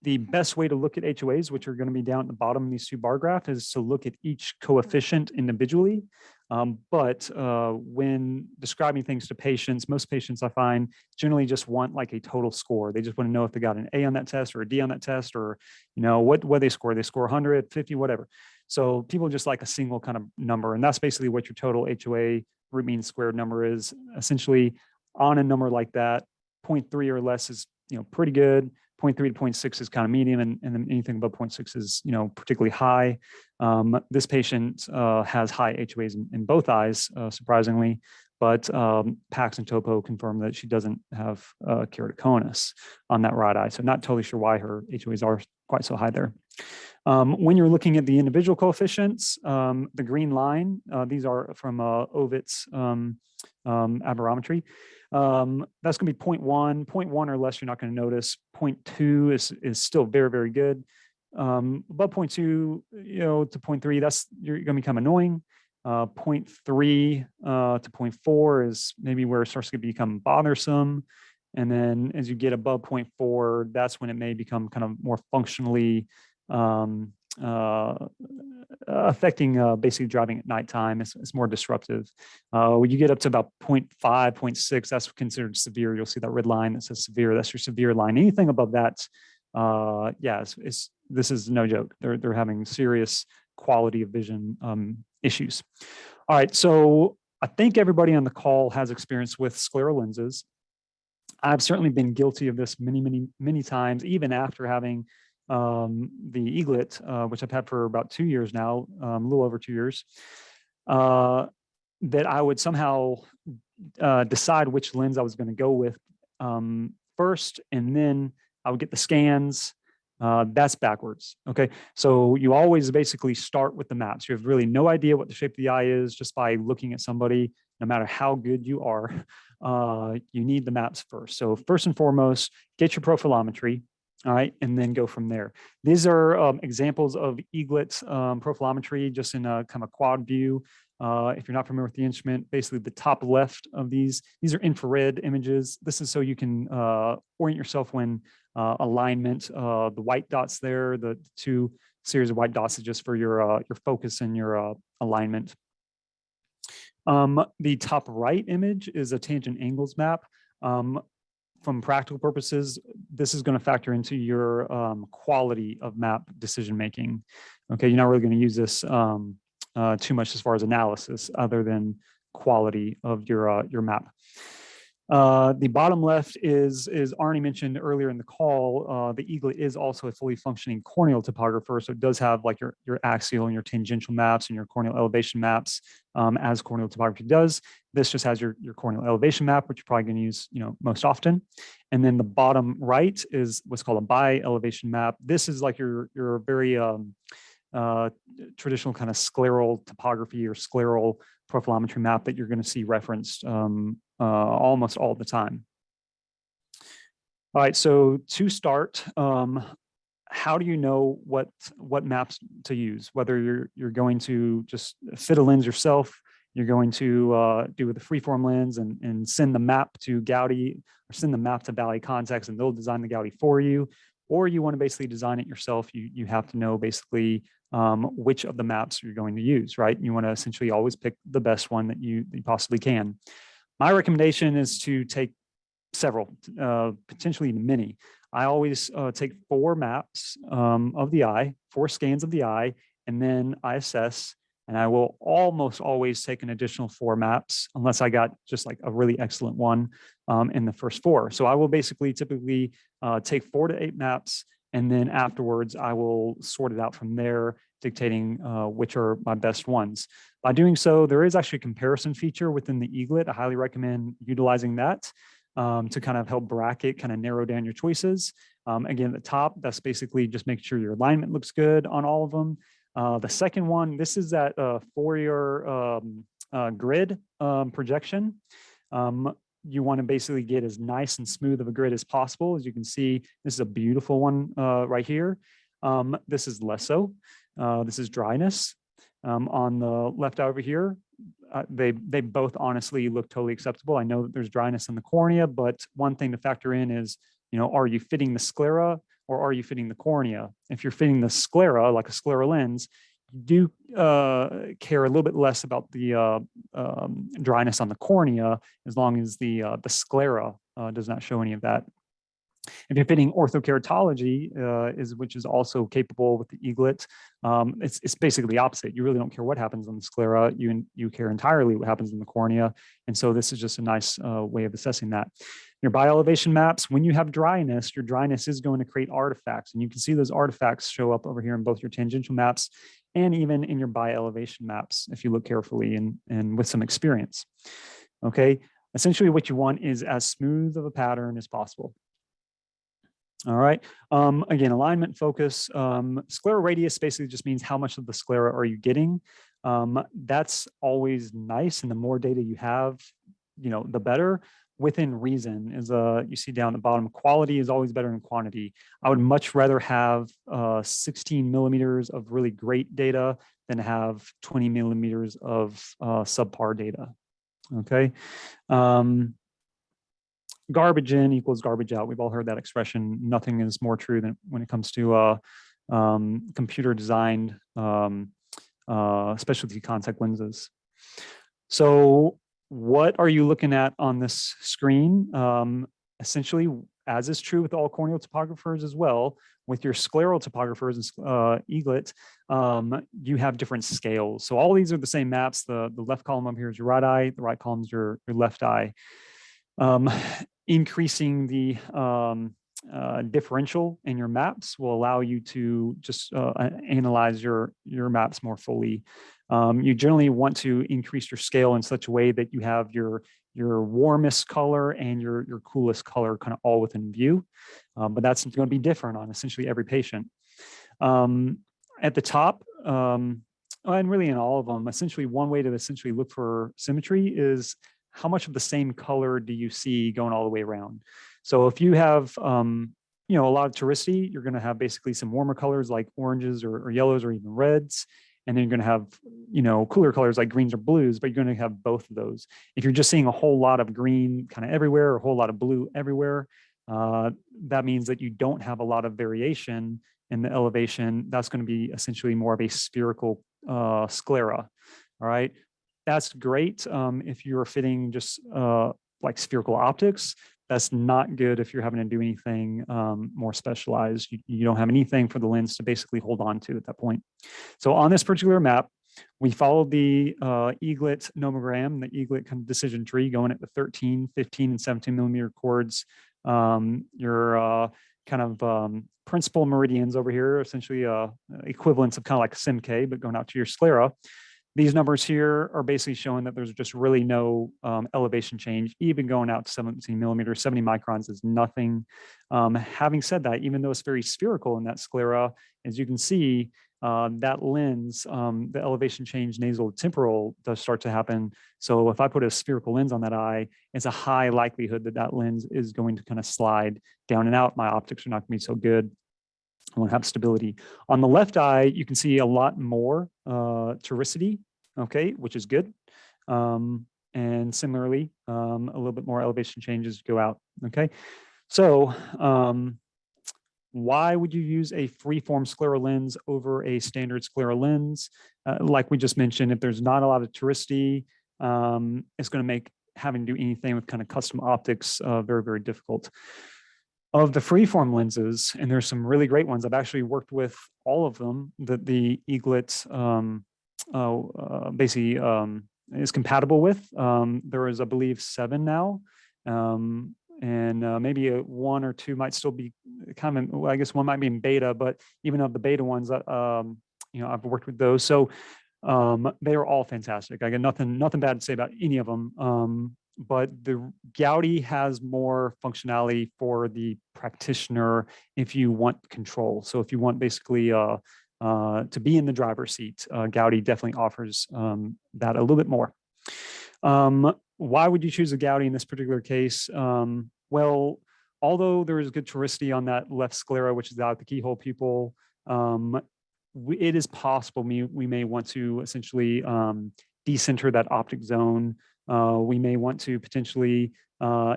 The best way to look at HOAs, which are going to be down at the bottom of these 2 bar graphs, is to look at each coefficient individually. But when describing things to patients, most patients I find generally just want like a total score. They just want to know if they got an A on that test or a D on that test, or what they score. They score 100, 50, whatever. So people just like a single kind of number, and that's basically what your total HOA root mean squared number is. Essentially, on a number like that, 0.3 or less is pretty good. 0.3 to 0.6 is kind of medium, and then anything above 0.6 is particularly high. This patient has high HOAs in both eyes, surprisingly, but Pax and Topo confirm that she doesn't have keratoconus on that right eye. So not totally sure why her HOAs are quite so high there. When you're looking at the individual coefficients, the green line, these are from Ovit's aberrometry. That's going to be 0.1. 0.1 or less, you're not going to notice. 0.2 is still very, very good. Above 0.2, to 0.3, you're going to become annoying. 0.3 to 0.4 is maybe where it starts to become bothersome. And then as you get above 0.4, that's when it may become kind of more functionally affecting basically driving at nighttime. It's more disruptive. When you get up to about 0.5, 0.6, that's considered severe. You'll see that red line that says severe. That's your severe line. Anything above that, yeah, this is no joke. They're having serious quality of vision issues. All right, so I think everybody on the call has experience with scleral lenses. I've certainly been guilty of this many times, even after having the Eaglet, which I've had for about 2 years now, a little over 2 years, that I would somehow decide which lens I was going to go with first, and then I would get the scans. That's backwards. Okay, so you always basically start with the maps. You have really no idea what the shape of the eye is just by looking at somebody. No matter how good you are, you need the maps first. So first and foremost, get your profilometry. All right, and then go from there. These are examples of Eaglet profilometry, just in a kind of quad view. If you're not familiar with the instrument, basically the top left of these are infrared images. This is so you can orient yourself when alignment. The white dots there, the two series of white dots is just for your focus and your alignment. The top right image is a tangent angles map. From practical purposes, this is going to factor into your quality of map decision making. Okay, you're not really going to use this too much as far as analysis, other than quality of your map. The bottom left is Arnie mentioned earlier in the call. The Eaglet is also a fully functioning corneal topographer, so it does have like your axial and your tangential maps and your corneal elevation maps, as corneal topography does. This just has your corneal elevation map, which you're probably going to use, most often. And then the bottom right is what's called a bi elevation map. This is like your very traditional kind of scleral topography or scleral profilometry map that you're going to see referenced almost all the time. All right, so to start, how do you know what maps to use? Whether you're going to just fit a lens yourself, you're going to do with a freeform lens and send the map to Gaudi or send the map to Valley Contax and they'll design the Gaudi for you, or you want to basically design it yourself. You have to know basically which of the maps you're going to use, right? You want to essentially always pick the best one that you possibly can. My recommendation is to take several, potentially many. I always take 4 maps of the eye, 4 scans of the eye, and then I assess, and I will almost always take an additional 4 maps unless I got just like a really excellent one in the first 4. So I will basically typically take 4 to 8 maps, and then afterwards I will sort it out from there, dictating which are my best ones. By doing so, there is actually a comparison feature within the Eaglet. I highly recommend utilizing that to kind of help bracket, kind of narrow down your choices. Again, at the top, that's basically just make sure your alignment looks good on all of them. The second one, this is that for your grid projection. You want to basically get as nice and smooth of a grid as possible. As you can see, this is a beautiful one right here. This is less so. This is dryness. On the left over here, they both honestly look totally acceptable. I know that there's dryness in the cornea, but one thing to factor in is, are you fitting the sclera or are you fitting the cornea? If you're fitting the sclera, like a sclera lens, you do care a little bit less about the dryness on the cornea, as long as the sclera does not show any of that. If you're fitting orthokeratology, which is also capable with the Eaglet, it's basically the opposite. You really don't care what happens on the sclera. You care entirely what happens in the cornea. And so this is just a nice way of assessing that. Your bi-elevation maps, when you have dryness, your dryness is going to create artifacts. And you can see those artifacts show up over here in both your tangential maps and even in your bi-elevation maps, if you look carefully and with some experience. Okay, essentially what you want is as smooth of a pattern as possible. All right. Again, alignment focus. Sclera radius basically just means how much of the sclera are you getting. That's always nice, and the more data you have, the better. Within reason, is you see down the bottom, quality is always better than quantity. I would much rather have 16 millimeters of really great data than have 20 millimeters of subpar data. Okay. Garbage in equals garbage out. We've all heard that expression. Nothing is more true than when it comes to computer designed specialty contact lenses. So what are you looking at on this screen? Essentially, as is true with all corneal topographers as well, with your scleral topographers and Eaglet, you have different scales. So all these are the same maps. The left column up here is your right eye, the right column is your left eye. Increasing the differential in your maps will allow you to just analyze your maps more fully. You generally want to increase your scale in such a way that you have your warmest color and your coolest color kind of all within view. But that's going to be different on essentially every patient. At the top, and really in all of them, essentially one way to essentially look for symmetry is how much of the same color do you see going all the way around. So if you have a lot of touristy, you're going to have basically some warmer colors like oranges or yellows or even reds. And then you're going to have, cooler colors like greens or blues, but you're going to have both of those. If you're just seeing a whole lot of green kind of everywhere or a whole lot of blue everywhere, that means that you don't have a lot of variation in the elevation. That's going to be essentially more of a spherical sclera. All right. That's great if you're fitting just like spherical optics. That's not good if you're having to do anything more specialized. You don't have anything for the lens to basically hold on to at that point. So on this particular map, we followed the Eaglet nomogram, the Eaglet kind of decision tree going at the 13, 15, and 17 millimeter chords. Your kind of principal meridians over here, essentially equivalents of kind of like SimK, but going out to your sclera. These numbers here are basically showing that there's just really no elevation change, even going out to 17 millimeters, 70 microns is nothing. Having said that, even though it's very spherical in that sclera, as you can see, that lens, the elevation change nasal temporal does start to happen. So if I put a spherical lens on that eye, it's a high likelihood that that lens is going to kind of slide down and out. My optics are not going to be so good. I won't have stability. On the left eye, you can see a lot more toricity, okay, which is good. And similarly, a little bit more elevation changes go out, okay? So why would you use a freeform scleral lens over a standard scleral lens? Like we just mentioned, if there's not a lot of toricity, it's going to make having to do anything with kind of custom optics very, very difficult. Of the freeform lenses, and there's some really great ones, I've actually worked with all of them, that the Eaglet basically is compatible with. There is, I believe, 7 now. And maybe one or two might still be kind of, well, I guess one might be in beta, but even of the beta ones, I've worked with those. So they are all fantastic. I got nothing bad to say about any of them. But the Gaudi has more functionality for the practitioner if you want control. So if you want basically to be in the driver's seat, Gaudi definitely offers that a little bit more. Why would you choose a Gaudi in this particular case? Well, although there is good toricity on that left sclera, which is out at the keyhole pupil, it is possible we may want to essentially decenter that optic zone. We may want to potentially,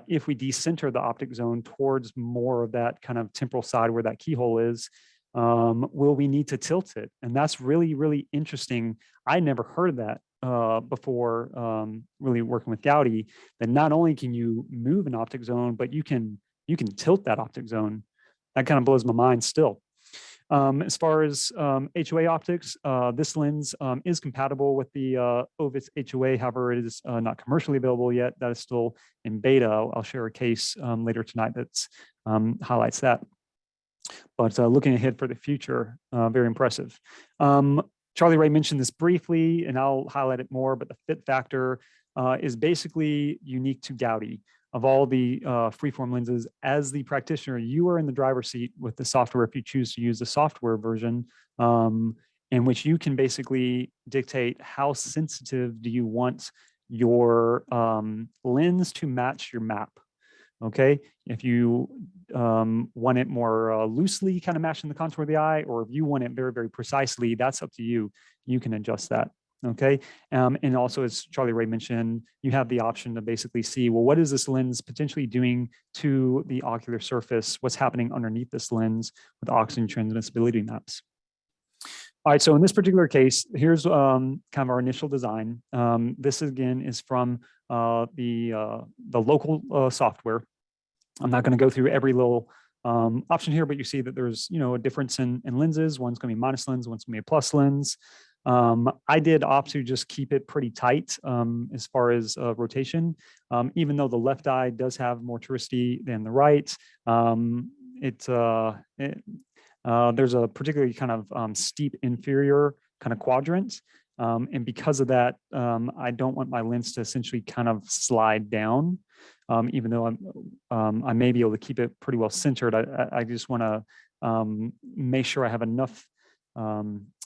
if we decenter the optic zone towards more of that kind of temporal side where that keyhole is, will we need to tilt it? And that's really, really interesting. I never heard of that before really working with Gaudi, that not only can you move an optic zone, but you can tilt that optic zone. That kind of blows my mind still. As far as HOA optics, this lens is compatible with the Ovis HOA. However, it is not commercially available yet. That is still in beta. I'll share a case later tonight that highlights that. But looking ahead for the future, very impressive. Charlie Ray mentioned this briefly, and I'll highlight it more, but the fit factor is basically unique to Gaudi. Of all the freeform lenses, as the practitioner, you are in the driver's seat with the software if you choose to use the software version, in which you can basically dictate how sensitive do you want your lens to match your map. Okay, if you want it more loosely kind of matching the contour of the eye, or if you want it very, very precisely, that's up to you. You can adjust that. Okay. And also, as Charlie Ray mentioned, you have the option to basically see, well, what is this lens potentially doing to the ocular surface? What's happening underneath this lens with oxygen transmissibility maps? All right, so in this particular case, here's kind of our initial design. This again is from the local software. I'm not going to go through every little option here, but you see that there's a difference in lenses. One's going to be minus lens, one's going to be a plus lens. I did opt to just keep it pretty tight as far as rotation, even though the left eye does have more toricity than the right. There's a particularly kind of steep inferior kind of quadrant. And because of that, I don't want my lens to essentially kind of slide down, even though I may be able to keep it pretty well centered. I just want to make sure I have enough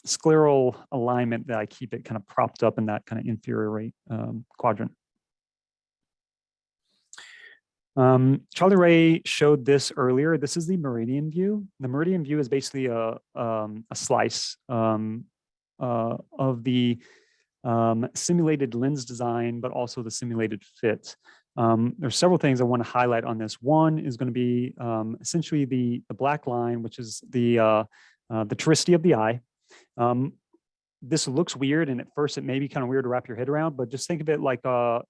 scleral alignment that I keep it kind of propped up in that kind of inferior right quadrant. Charlie Ray showed this earlier. This is the meridian view. The meridian view is basically a slice of the simulated lens design, but also the simulated fit. There's several things I want to highlight on this. One is going to be essentially the black line, which is the toricity of the eye. This looks weird, and at first it may be kind of weird to wrap your head around, but just think of it like our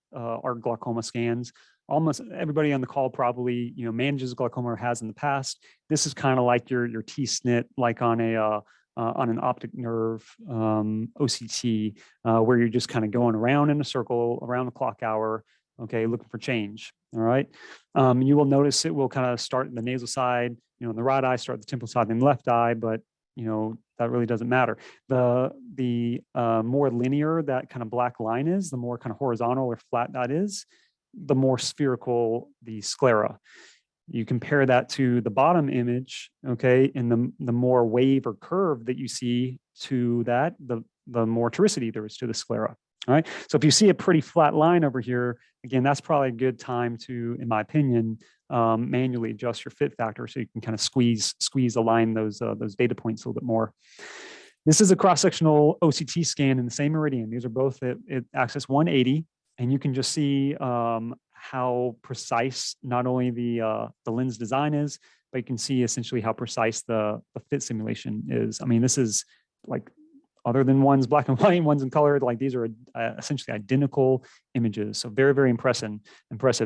glaucoma scans. Almost everybody on the call probably manages glaucoma or has in the past. This is kind of like your T-SNP, like on an optic nerve OCT, where you're just kind of going around in a circle around the clock hour, okay, looking for change. All right. You will notice it will kind of start in the nasal side, in the right eye, start the temporal side, then left eye, but that really doesn't matter. The more linear that kind of black line is, the more kind of horizontal or flat that is, the more spherical the sclera. You compare that to the bottom image, okay, and the more wave or curve that you see to that, the more toricity there is to the sclera. All right. So if you see a pretty flat line over here, again, that's probably a good time to, in my opinion, manually adjust your fit factor so you can kind of squeeze align those data points a little bit more. This is a cross-sectional OCT scan in the same meridian. These are both at axis 180, and you can just see how precise not only the lens design is, but you can see essentially how precise the fit simulation is. I mean, this is like, other than one's black and white, one's in color, like these are essentially identical images. So very, very impressive.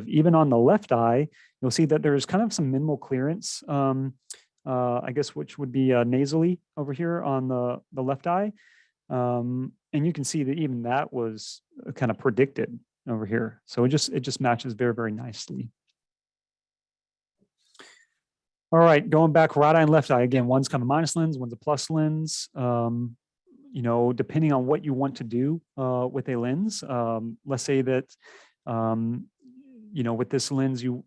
Even on the left eye, you'll see that there's kind of some minimal clearance, I guess, which would be nasally over here on the left eye. And you can see that even that was kind of predicted over here. So it just matches very, very nicely. All right, going back, right eye and left eye. Again, one's kind of minus lens, one's a plus lens. Depending on what you want to do with a lens, let's say that, with this lens, you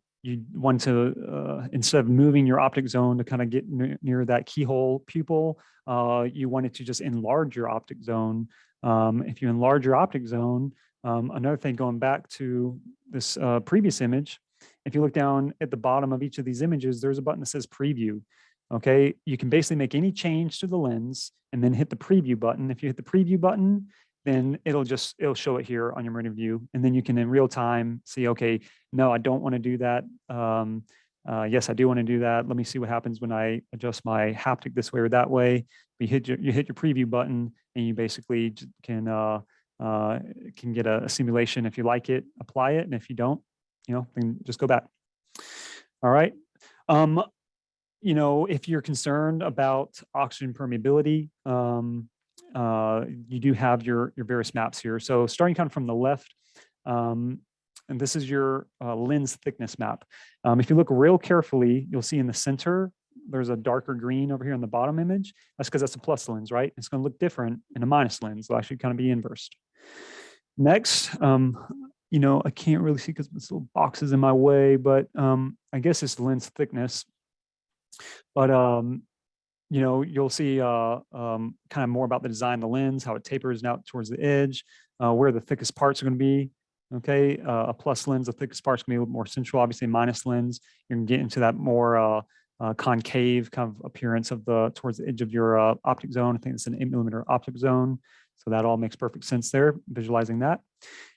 want to, instead of moving your optic zone to kind of get near that keyhole pupil, you want it to just enlarge your optic zone. If you enlarge your optic zone, another thing, going back to this previous image, if you look down at the bottom of each of these images, there's a button that says preview. Okay, you can basically make any change to the lens and then hit the preview button. If you hit the preview button, then it'll show it here on your meridian view. And then you can in real time see, okay, no, I don't want to do that. Yes, I do want to do that. Let me see what happens when I adjust my haptic this way or that way. You hit your preview button, and you basically can get a simulation. If you like it, apply it. And if you don't, then just go back. All right. If you're concerned about oxygen permeability, you do have your various maps here. So starting kind of from the left, and this is your lens thickness map. If you look real carefully, you'll see in the center, there's a darker green over here on the bottom image. That's because that's a plus lens, right? It's going to look different in a minus lens. It'll actually kind of be inversed. Next, I can't really see because this little box is in my way, but I guess it's lens thickness. But you'll see kind of more about the design of the lens, how it tapers out towards the edge, where the thickest parts are going to be. Okay, a plus lens, the thickest parts going to be a little more central. Obviously, minus lens, you're going to get into that more concave kind of appearance of towards the edge of your optic zone. I think it's an 8mm optic zone. So that all makes perfect sense there, visualizing that.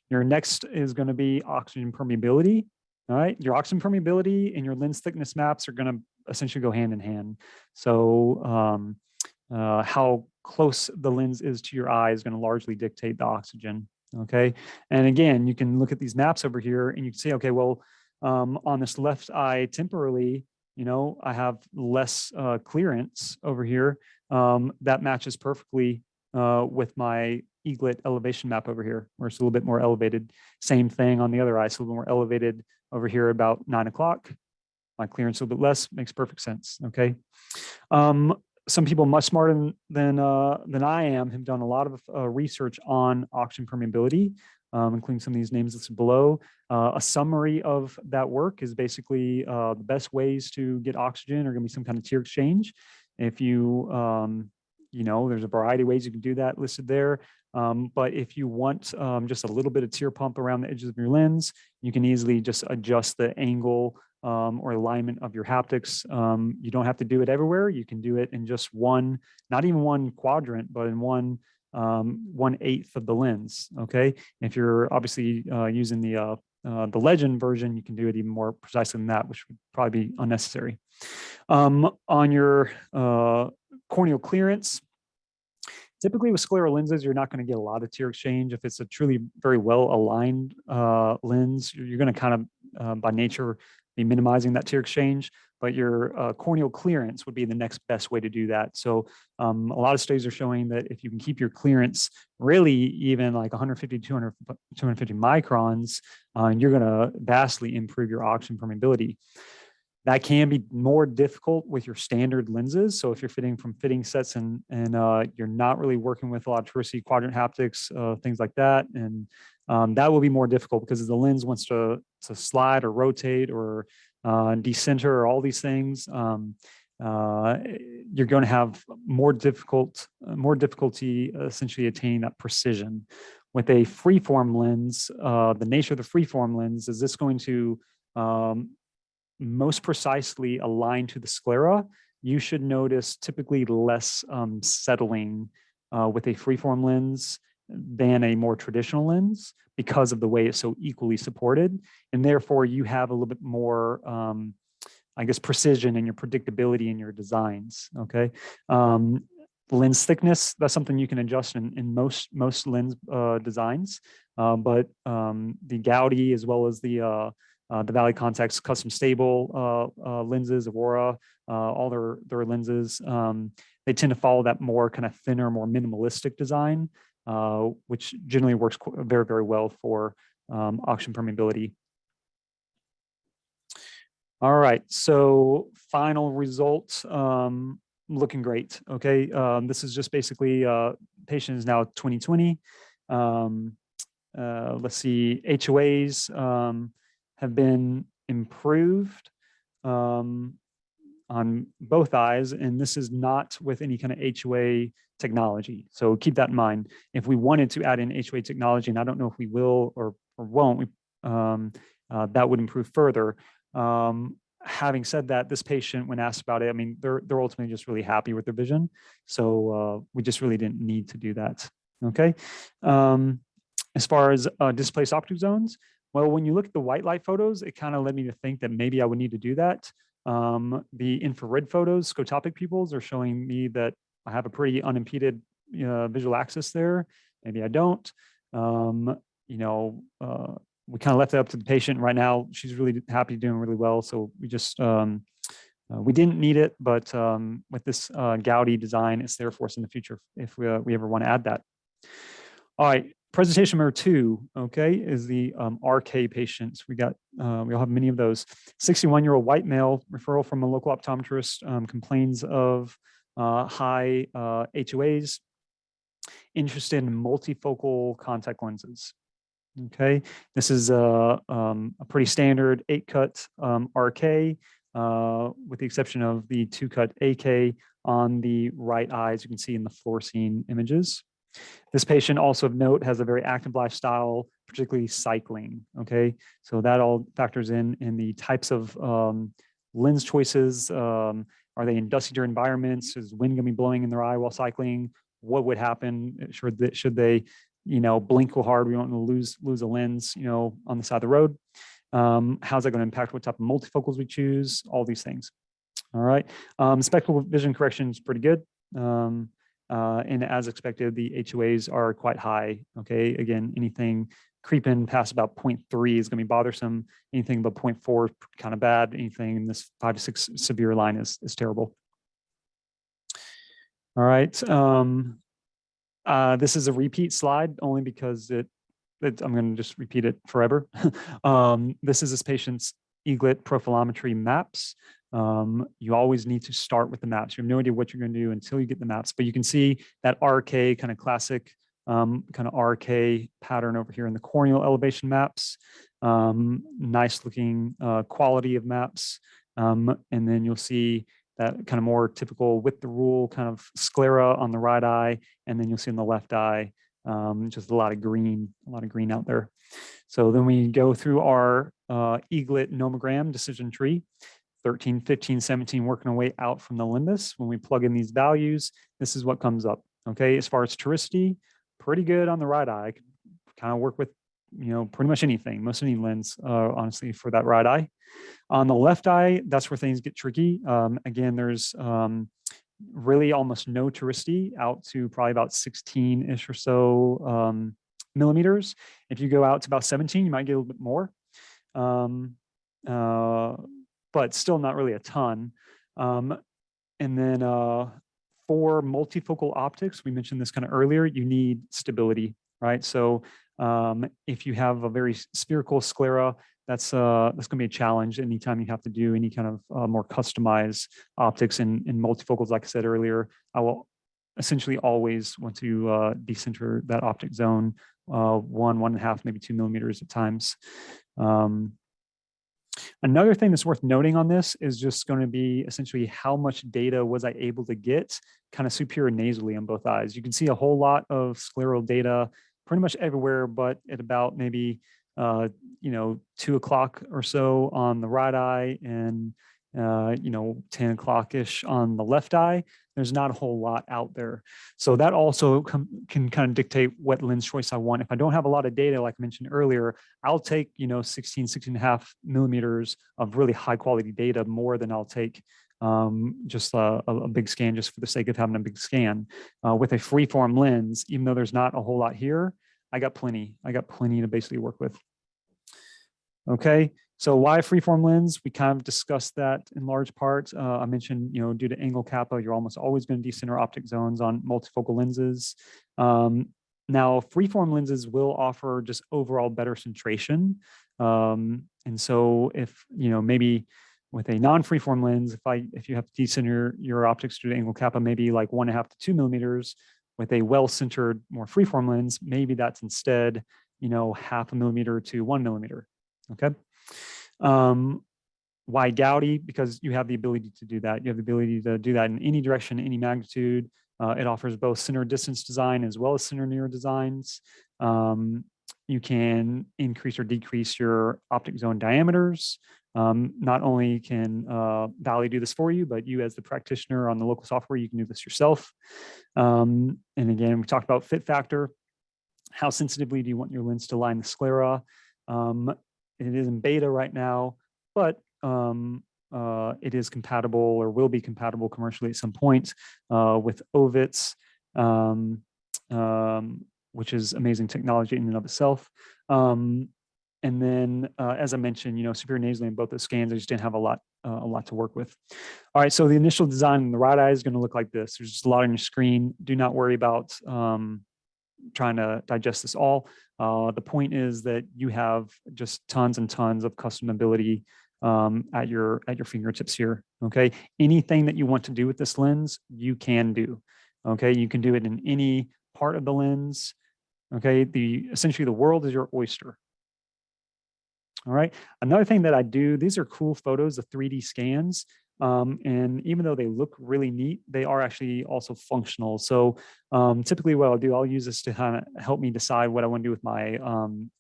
Your next is going to be oxygen permeability. All right, your oxygen permeability and your lens thickness maps are going to essentially go hand in hand. So how close the lens is to your eye is going to largely dictate the oxygen. Okay, and again, you can look at these maps over here and you can see, okay, well, on this left eye temporarily, I have less clearance over here. That matches perfectly with my Eaglet elevation map over here, where it's a little bit more elevated. Same thing on the other eye, so a little more elevated over here about 9 o'clock. My clearance a little bit less, makes perfect sense. Okay. Some people much smarter than I am have done a lot of research on oxygen permeability, including some of these names listed below. A summary of that work is basically the best ways to get oxygen are going to be some kind of tear exchange. If you, there's a variety of ways you can do that listed there. But if you want just a little bit of tear pump around the edges of your lens, you can easily just adjust the angle or alignment of your haptics. You don't have to do it everywhere. You can do it in just one, not even one quadrant, but in 1/8 of the lens. Okay. If you're obviously using the Legend version, you can do it even more precisely than that, which would probably be unnecessary. On your corneal clearance, typically with scleral lenses, you're not going to get a lot of tear exchange. If it's a truly very well aligned lens, you're going to kind of by nature be minimizing that tear exchange, but your corneal clearance would be the next best way to do that. So a lot of studies are showing that if you can keep your clearance really even like 150, 250 microns, you're going to vastly improve your oxygen permeability. That can be more difficult with your standard lenses. So if you're fitting from fitting sets and you're not really working with a lot of touristy quadrant haptics, things like that, and that will be more difficult because the lens wants to slide or rotate or decenter or all these things. You're going to have more difficulty essentially attaining that precision. With a freeform lens, the nature of the freeform lens is this going to most precisely aligned to the sclera. You should notice typically less settling with a freeform lens than a more traditional lens because of the way it's so equally supported. And therefore you have a little bit more, precision in your predictability in your designs, okay? Lens thickness, that's something you can adjust in most lens designs, but the Gaudi as well as the Valley Contax custom stable lenses, Aurora, all their lenses, they tend to follow that more kind of thinner, more minimalistic design, which generally works very, very well for oxygen permeability. All right, so final results, looking great. Okay, this is just basically patient is now 2020. Let's see, HOAs have been improved on both eyes, and this is not with any kind of HOA technology. So keep that in mind. If we wanted to add in HOA technology, and I don't know if we will or won't, that would improve further. Having said that, this patient, when asked about it, I mean, they're ultimately just really happy with their vision. So we just really didn't need to do that. Okay. As far as displaced optic zones, well, when you look at the white light photos, it kind of led me to think that maybe I would need to do that. The infrared photos, scotopic pupils, are showing me that I have a pretty unimpeded visual axis there. Maybe I don't. We kind of left it up to the patient. Right now, she's really happy, doing really well. So we just, we didn't need it, but with this Gaudi design, it's there for us in the future if we ever want to add that. All right. Presentation number 2, okay, is the RK patients. We all have many of those. 61-year-old white male, referral from a local optometrist, complains of high HOAs, interested in multifocal contact lenses. Okay, this is a pretty standard 8-cut RK, with the exception of the 2-cut AK on the right eye, as you can see in the fluorescein images. This patient, also of note, has a very active lifestyle, particularly cycling. Okay, so that all factors in the types of lens choices. Are they in dusty, dirty environments? Is wind going to be blowing in their eye while cycling? what would happen should they, blink real hard. We don't want to lose a lens, on the side of the road. How's that going to impact what type of multifocals we choose? All these things. All right. Spectral vision correction is pretty good. And as expected, the HOAs are quite high. Okay. Again, anything creeping past about 0.3 is going to be bothersome. Anything above 0.4 is kind of bad. Anything in this 5 to 6 severe line is terrible. All right. This is a repeat slide only because I'm going to just repeat it forever. This is this patient's Eaglet profilometry maps. You always need to start with the maps. You have no idea what you're going to do until you get the maps, but you can see that RK kind of classic kind of RK pattern over here in the corneal elevation maps. Nice looking quality of maps. And then you'll see that kind of more typical with the rule kind of sclera on the right eye. And then you'll see on the left eye, just a lot of green out there. So then we go through our Eaglet nomogram decision tree, 13, 15, 17, working our way out from the limbus. When we plug in these values, this is what comes up. Okay, as far as toricity, pretty good on the right eye. Kind of work with, pretty much anything, most any lens, honestly, for that right eye. On the left eye, that's where things get tricky. Again, there's really almost no toricity out to probably about 16-ish or so millimeters. If you go out to about 17, you might get a little bit more, but still not really a ton. And then for multifocal optics, we mentioned this kind of earlier, you need stability, right? So if you have a very spherical sclera, that's going to be a challenge anytime you have to do any kind of more customized optics in multifocals. Like I said earlier, I will essentially always want to decenter that optic zone 1.5, maybe 2 millimeters at times. Another thing that's worth noting on this is just going to be essentially how much data was I able to get kind of superior nasally on both eyes. You can see a whole lot of scleral data pretty much everywhere, but at about maybe 2 o'clock or so on the right eye and 10 o'clock-ish on the left eye. There's not a whole lot out there. So that also can kind of dictate what lens choice I want. If I don't have a lot of data, like I mentioned earlier, I'll take 16.5 millimeters of really high quality data more than I'll take just a big scan just for the sake of having a big scan. With a freeform lens, even though there's not a whole lot here, I got plenty to basically work with. Okay, so why freeform lens? We kind of discussed that in large part. I mentioned, due to angle kappa, you're almost always going to decenter optic zones on multifocal lenses. Now, freeform lenses will offer just overall better centration. And so if, maybe with a non-freeform lens, if you have to decenter your optics due to angle kappa, maybe like 1.5 to 2 millimeters, with a well-centered, more freeform lens, maybe that's instead, 0.5 millimeter to 1 millimeter. Okay. Why Gaudi? Because you have the ability to do that. You have the ability to do that in any direction, any magnitude. It offers both center distance design as well as center near designs. You can increase or decrease your optic zone diameters. Not only can Valley do this for you, but you as the practitioner on the local software, you can do this yourself. And again, we talked about fit factor. How sensitively do you want your lens to line the sclera? It is in beta right now, but it is compatible or will be compatible commercially at some point with OVITs, which is amazing technology in and of itself. And then, as I mentioned, superior nasally in both those scans, I just didn't have a lot to work with. All right, so the initial design in the right eye is going to look like this. There's just a lot on your screen. Do not worry about trying to digest this all. The point is that you have just tons and tons of custom ability at your fingertips here. Okay, anything that you want to do with this lens, you can do. Okay, you can do it in any part of the lens. Okay, essentially the world is your oyster. All right, another thing that I do, these are cool photos of 3D scans. And even though they look really neat, they are actually also functional. So typically what I'll do, I'll use this to kind of help me decide what I want to do with my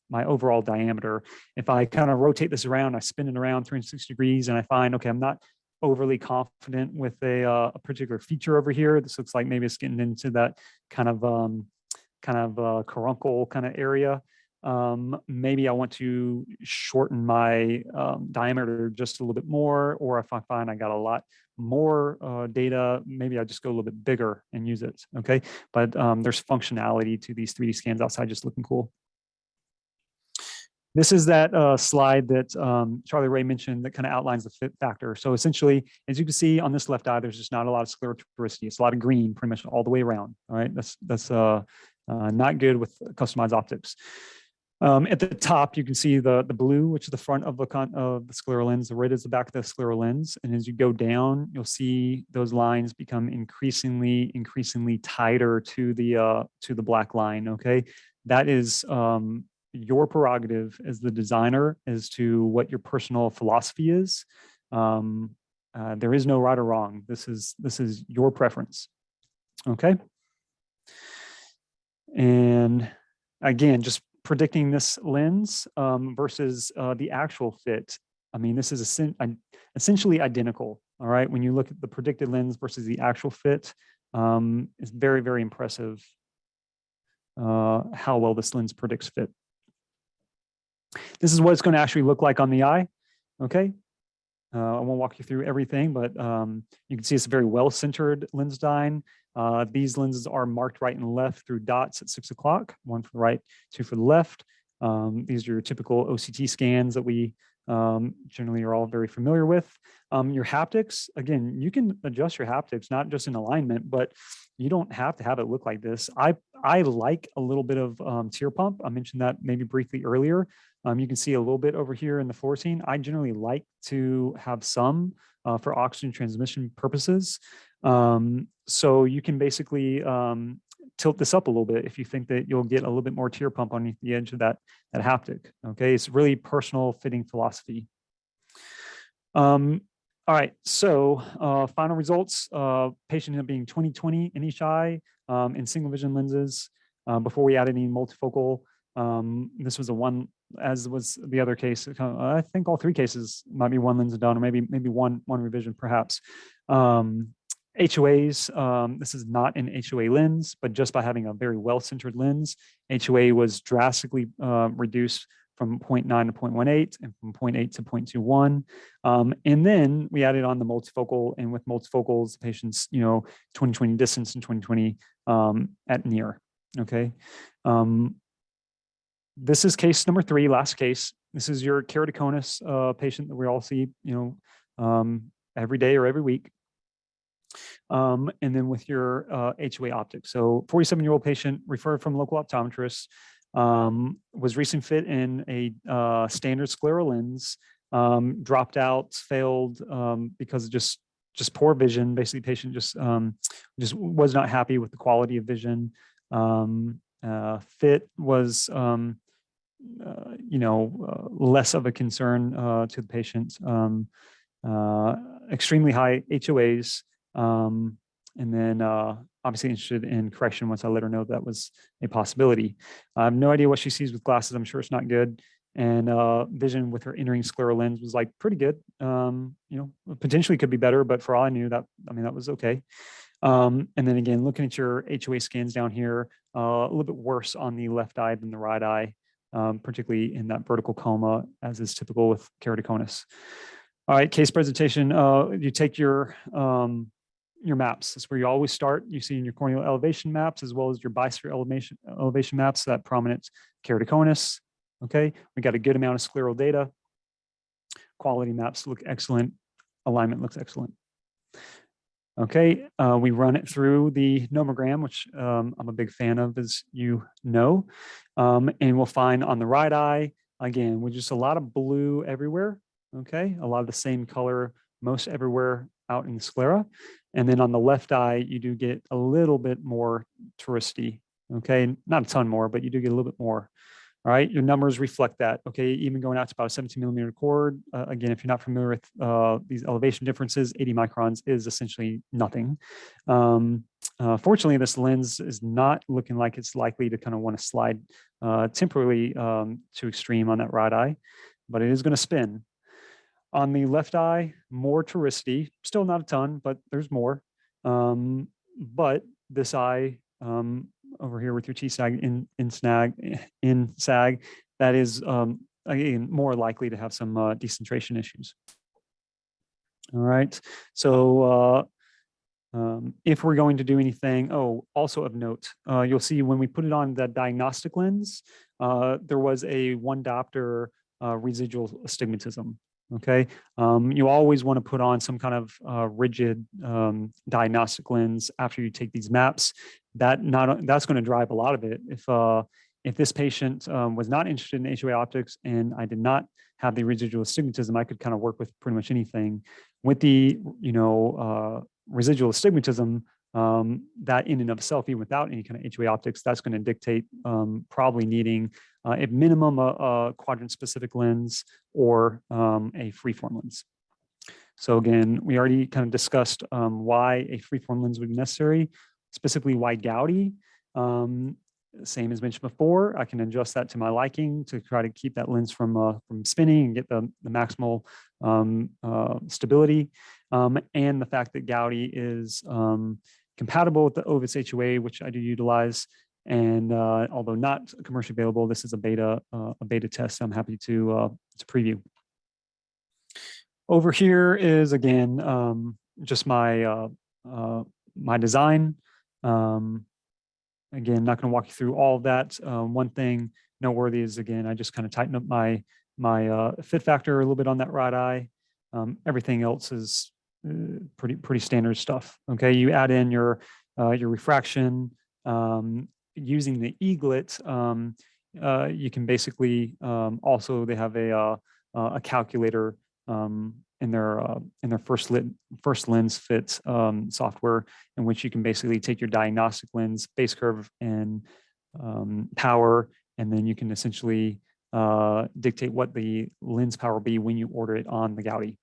my overall diameter. If I kind of rotate this around, I spin it around 360 degrees and I find, okay, I'm not overly confident with a particular feature over here. This looks like maybe it's getting into that kind of caruncle kind of area. Maybe I want to shorten my diameter just a little bit more, or if I find I got a lot more data, maybe I just go a little bit bigger and use it. Okay, but there's functionality to these 3D scans outside just looking cool. This is that slide that Charlie Ray mentioned that kind of outlines the fit factor. So essentially, as you can see on this left eye, there's just not a lot of scleroticity. It's a lot of green pretty much all the way around. All right, that's not good with customized optics. At the top, you can see the blue, which is the front of the scleral lens. The red is the back of the scleral lens. And as you go down, you'll see those lines become increasingly tighter to the black line. Okay, that is your prerogative as the designer as to what your personal philosophy is. There is no right or wrong. This is your preference. Okay. And again, just predicting this lens versus the actual fit. I mean, this is essentially identical. All right. When you look at the predicted lens versus the actual fit, it's very, very impressive how well this lens predicts fit. This is what it's going to actually look like on the eye. Okay. I won't walk you through everything, but you can see it's a very well-centered lens dyne. These lenses are marked right and left through dots at 6 o'clock, one for the right, two for the left. These are your typical OCT scans that we generally are all very familiar with. Your haptics, again, you can adjust your haptics, not just in alignment, but you don't have to have it look like this. I like a little bit of tear pump. I mentioned that maybe briefly earlier. You can see a little bit over here in the fluorescein. I generally like to have some for oxygen transmission purposes. So you can basically tilt this up a little bit if you think that you'll get a little bit more tear pump underneath the edge of that haptic. Okay, it's really personal fitting philosophy. All right, so final results. Patient ended up being 20/20 in each eye in single vision lenses before we added any multifocal. This was a one, as was the other case. I think all three cases might be one lens done, or maybe one revision perhaps. HOAs, this is not an HOA lens, but just by having a very well-centered lens, HOA was drastically reduced from 0.9 to 0.18 and from 0.8 to 0.21. And then we added on the multifocal, and with multifocals, patients, 20/20 distance and 20/20 at near. Okay. This is case number 3, last case. This is your keratoconus patient that we all see, every day or every week. And then with your HOA optics. So 47-year-old patient referred from local optometrist, was recent fit in a standard scleral lens, dropped out, failed because of just poor vision. Basically, patient just was not happy with the quality of vision. Fit was less of a concern to the patient. Extremely high HOAs, and then obviously interested in correction once I let her know that was a possibility. I have no idea what she sees with glasses. I'm sure it's not good. And vision with her entering scleral lens was like pretty good. Potentially could be better, but for all I knew, that was okay. And then again, looking at your HOA scans down here, a little bit worse on the left eye than the right eye, particularly in that vertical coma, as is typical with keratoconus. All right, case presentation. You take your maps. That's where you always start. You see in your corneal elevation maps as well as your bisphere elevation maps, that prominent keratoconus. Okay, we got a good amount of scleral data. Quality maps look excellent. Alignment looks excellent. Okay, we run it through the nomogram, which I'm a big fan of, as you know. And we'll find on the right eye, again, with just a lot of blue everywhere. Okay, a lot of the same color most everywhere out in the sclera. And then on the left eye, you do get a little bit more touristy. Okay, not a ton more, but you do get a little bit more. All right, your numbers reflect that. Okay, even going out to about a 17mm cord. Again, if you're not familiar with these elevation differences, 80 microns is essentially nothing. Fortunately, this lens is not looking like it's likely to kind of want to slide temporarily to extreme on that right eye, but it is going to spin. On the left eye, more touricity, still not a ton, but there's more. But this eye over here with your T-sag in sag, that is again more likely to have some decentration issues. All right, so if we're going to do anything, also of note, you'll see when we put it on the diagnostic lens, there was a 1 diopter residual astigmatism. Okay, you always want to put on some kind of rigid diagnostic lens after you take these maps. That's going to drive a lot of it. If this patient was not interested in HOA optics and I did not have the residual astigmatism, I could kind of work with pretty much anything. With the residual astigmatism, that in and of itself, even without any kind of HOA optics, that's going to dictate probably needing at minimum a quadrant specific lens or a freeform lens. So again, we already kind of discussed why a freeform lens would be necessary, specifically why Gaudi. Same as mentioned before, I can adjust that to my liking to try to keep that lens from spinning and get the maximal stability. And the fact that Gaudi is compatible with the Ovis HOA, which I do utilize. And although not commercially available, this is a beta test. I'm happy to preview. Over here is again just my my design. Again, not going to walk you through all of that. One thing noteworthy is again, I just kind of tighten up my fit factor a little bit on that right eye. Everything else is pretty standard stuff. Okay, you add in your refraction. Using the Eaglet, you can basically also they have a calculator in their first lens fit software, in which you can basically take your diagnostic lens, base curve, and power, and then you can essentially dictate what the lens power will be when you order it on the Gaudi.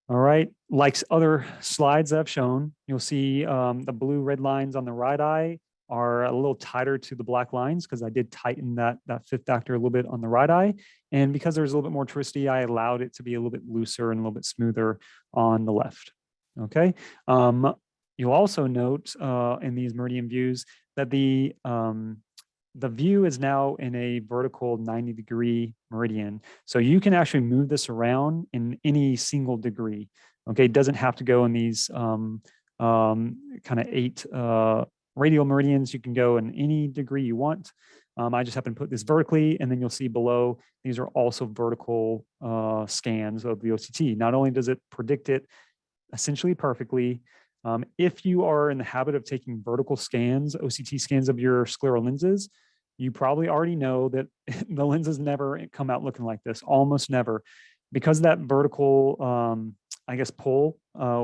All right, like other slides that I've shown, you'll see the blue red lines on the right eye are a little tighter to the black lines because I did tighten that fit factor a little bit on the right eye. And because there's a little bit more touricity, I allowed it to be a little bit looser and a little bit smoother on the left. Okay. You'll also note in these meridian views that the view is now in a vertical 90-degree meridian. So you can actually move this around in any single degree. Okay, it doesn't have to go in these kind of 8 radial meridians. You can go in any degree you want. I just happen to put this vertically, and then you'll see below, these are also vertical scans of the OCT. Not only does it predict it essentially perfectly, if you are in the habit of taking vertical scans, OCT scans of your scleral lenses, you probably already know that the lenses never come out looking like this, almost never. Because of that vertical, I guess, pull,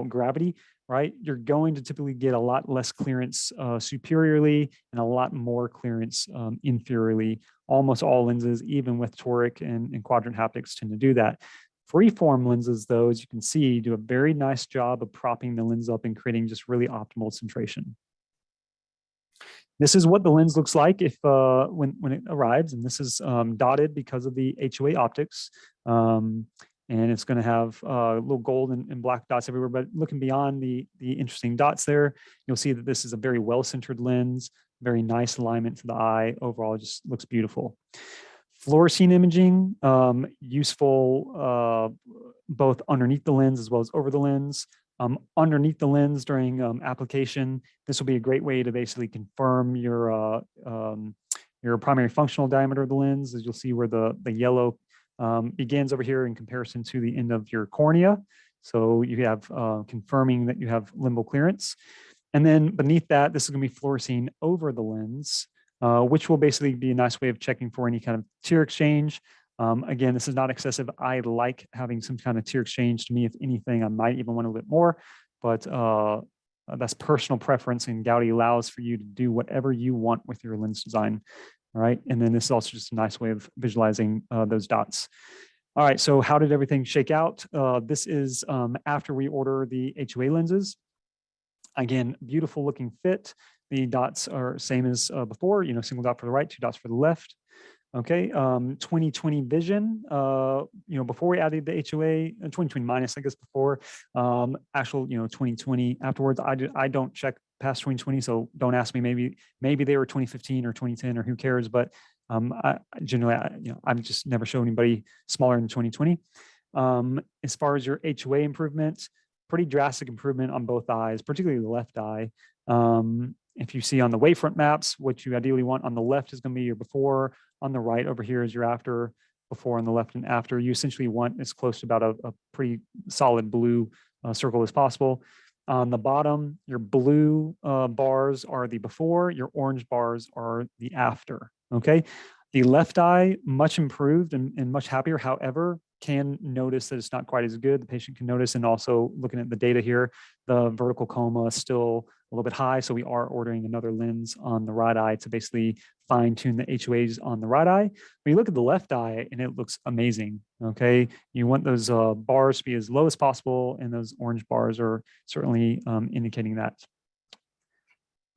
gravity, right? You're going to typically get a lot less clearance superiorly and a lot more clearance inferiorly. Almost all lenses, even with toric and quadrant haptics, tend to do that. Freeform lenses, though, as you can see, do a very nice job of propping the lens up and creating just really optimal centration. This is what the lens looks like if when it arrives, and this is dotted because of the HOA optics. And it's going to have little gold and black dots everywhere. But looking beyond the interesting dots there, you'll see that this is a very well-centered lens, very nice alignment to the eye. Overall, it just looks beautiful. Fluorescein imaging, useful both underneath the lens as well as over the lens. Underneath the lens during application, this will be a great way to basically confirm your primary functional diameter of the lens, as you'll see where the yellow begins over here in comparison to the end of your cornea. So you have confirming that you have limbal clearance. And then beneath that, this is going to be fluorescein over the lens, which will basically be a nice way of checking for any kind of tear exchange. Again, this is not excessive. I like having some kind of tear exchange. To me, if anything, I might even want a little bit more, but that's personal preference, and Gaudi allows for you to do whatever you want with your lens design. All right, and then this is also just a nice way of visualizing those dots. All right, so how did everything shake out? This is after we order the HOA lenses. Again, beautiful looking fit. The dots are same as before, single dot for the right, 2 dots for the left. Okay, 2020 vision, before we added the HOA, 2020 minus, I guess, before, actual, 2020 afterwards. I don't check past 2020, so don't ask me. Maybe they were 2015 or 2010 or who cares, but I generally, I've just never shown anybody smaller than 2020. As far as your HOA improvements, pretty drastic improvement on both eyes, particularly the left eye. If you see on the wavefront maps, what you ideally want on the left is going to be your before, on the right over here is your after, before on the left and after. You essentially want as close to about a pretty solid blue circle as possible. On the bottom, your blue bars are the before, your orange bars are the after, okay? The left eye, much improved and much happier. However, can notice that it's not quite as good. The patient can notice, and also looking at the data here, the vertical coma is still a little bit high. So we are ordering another lens on the right eye to basically fine tune the HOAs on the right eye. When you look at the left eye, and it looks amazing. Okay, you want those bars to be as low as possible, and those orange bars are certainly indicating that.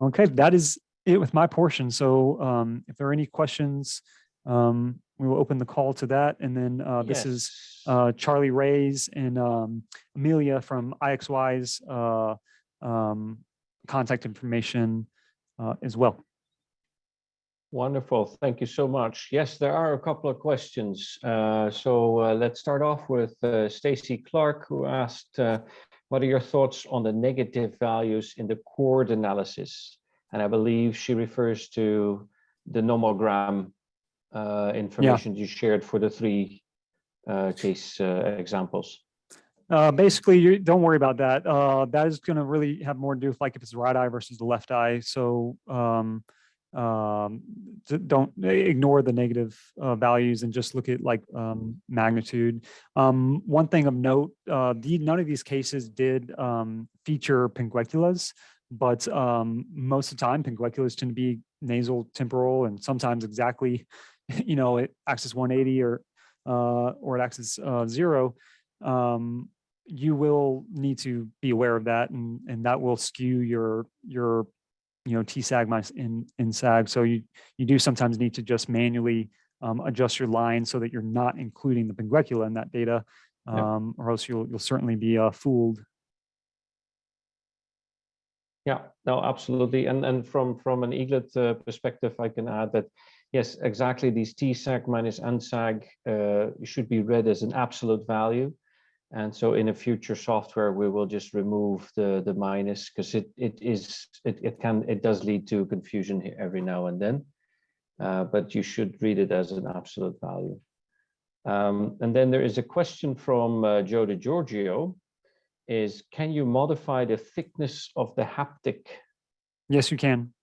Okay, that is it with my portion. So if there are any questions, we will open the call to that. And then this is Charlie Ray's and Amelia from IXY's contact information as well. Wonderful. Thank you so much. Yes, there are a couple of questions. Let's start off with Stacy Clark, who asked, what are your thoughts on the negative values in the cord analysis? And I believe she refers to the nomogram information you shared for the 3 case examples. Basically, you don't worry about that. That is going to really have more to do with like if it's the right eye versus the left eye. So don't ignore the negative values and just look at like magnitude. One thing of note, none of these cases did feature pinguiculas, but most of the time pinguiculas tend to be nasal, temporal, and sometimes exactly, at axis 180 or at axis 0. You will need to be aware of that, and that will skew your T-sag minus in sag. So you do sometimes need to just manually adjust your line so that you're not including the pinguicula in that data, or else you'll certainly be fooled. Yeah, no, absolutely. And from an Eaglet perspective, I can add that, yes, exactly, these T-sag minus NSAG should be read as an absolute value. And so in a future software, we will just remove the minus, because it does lead to confusion here every now and then. But you should read it as an absolute value. And then there is a question from Joe DiGiorgio, is can you modify the thickness of the haptic? Yes, you can.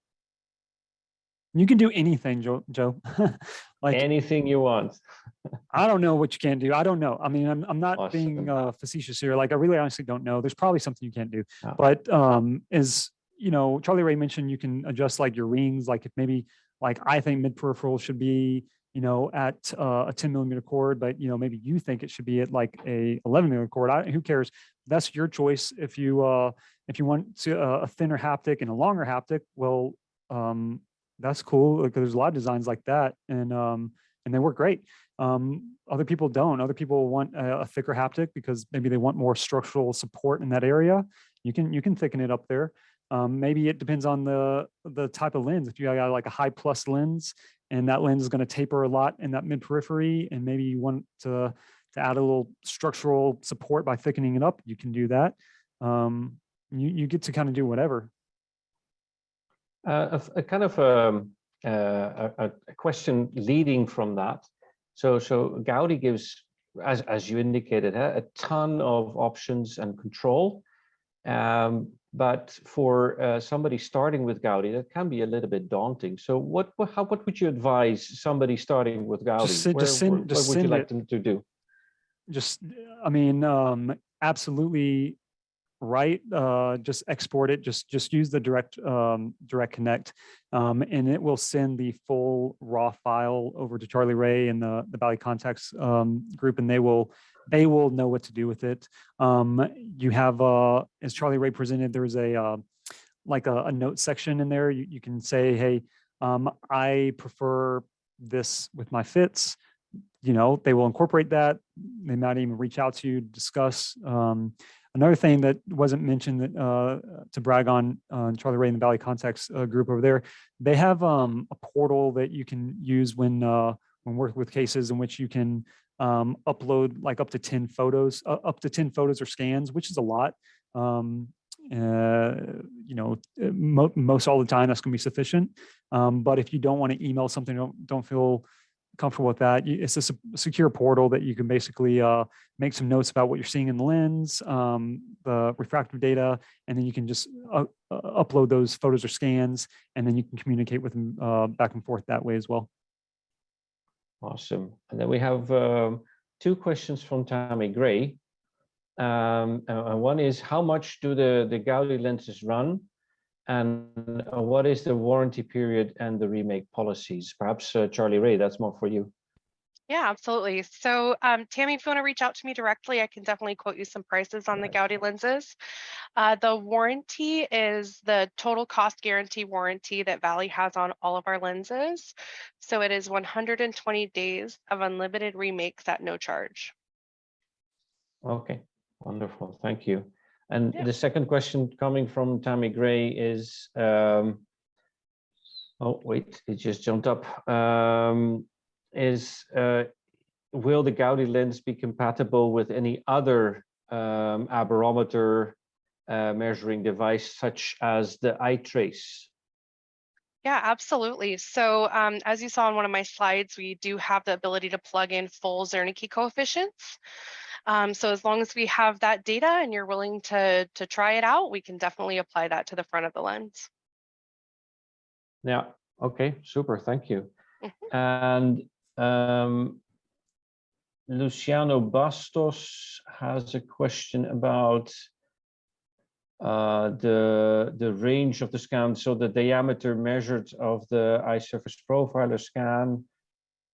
You can do anything, Joe. Like anything you want. I don't know what you can do. I don't know. I mean, I'm not Awesome. being facetious here. Like I really honestly don't know. There's probably something you can't do. Yeah. But as Charlie Ray mentioned, you can adjust like your rings. Like if maybe like I think mid peripheral should be at a 10 millimeter cord, but maybe you think it should be at like a 11 millimeter cord. Who cares? That's your choice. If you want to, a thinner haptic and a longer haptic, well, that's cool. Like there's a lot of designs like that, and they work great. Other people don't. Other people want a thicker haptic because maybe they want more structural support in that area. You can thicken it up there. Maybe it depends on the type of lens. If you got like a high plus lens and that lens is going to taper a lot in that mid periphery, and maybe you want to add a little structural support by thickening it up, you can do that. You get to kind of do whatever. A kind of a question leading from that. So Gaudi gives, as you indicated, a ton of options and control. But for somebody starting with Gaudi, that can be a little bit daunting. So what would you advise somebody starting with Gaudi? What would you like them to do? I mean, absolutely right. Just export it. Just use the DirectConnect, and it will send the full raw file over to Charlie Ray and the Valley Contax group, and they will know what to do with it. You have, as Charlie Ray presented, there's a like a note section in there. You can say, hey, I prefer this with my fits, you know, they will incorporate that. They might even reach out to you to discuss. Another thing that wasn't mentioned that, to brag on Charlie Ray and the Valley Contax group over there, they have a portal that you can use when working with cases in which you can upload like up to 10 photos or scans, which is a lot. You know, most all the time that's going to be sufficient. But if you don't want to email something, don't feel comfortable with that, it's a secure portal that you can basically make some notes about what you're seeing in the lens, the refractive data, and then you can just upload those photos or scans, and then you can communicate with them back and forth that way as well. Awesome. And then we have 2 questions from Tammy Gray. One is, how much do the Gaudi lenses run? And what is the warranty period and the remake policies? Perhaps Charlie Ray, that's more for you. Yeah, absolutely. So Tammy, if you want to reach out to me directly, I can definitely quote you some prices on the Gaudi lenses. The warranty is the total cost guarantee warranty that Valley has on all of our lenses. So it is 120 days of unlimited remakes at no charge. Okay, wonderful. Thank you. And Yeah. the second question coming from Tammy Gray is, oh, wait, it just jumped up. Will the Gaudi lens be compatible with any other aberrometer measuring device, such as the eye trace? Yeah, absolutely. So as you saw on one of my slides, we do have the ability to plug in full Zernike coefficients. So as long as we have that data and you're willing to try it out, we can definitely apply that to the front of the lens. Yeah, okay, super, thank you. Mm-hmm. And Luciano Bastos has a question about the range of the scan, so the diameter measured of the eye surface profiler scan,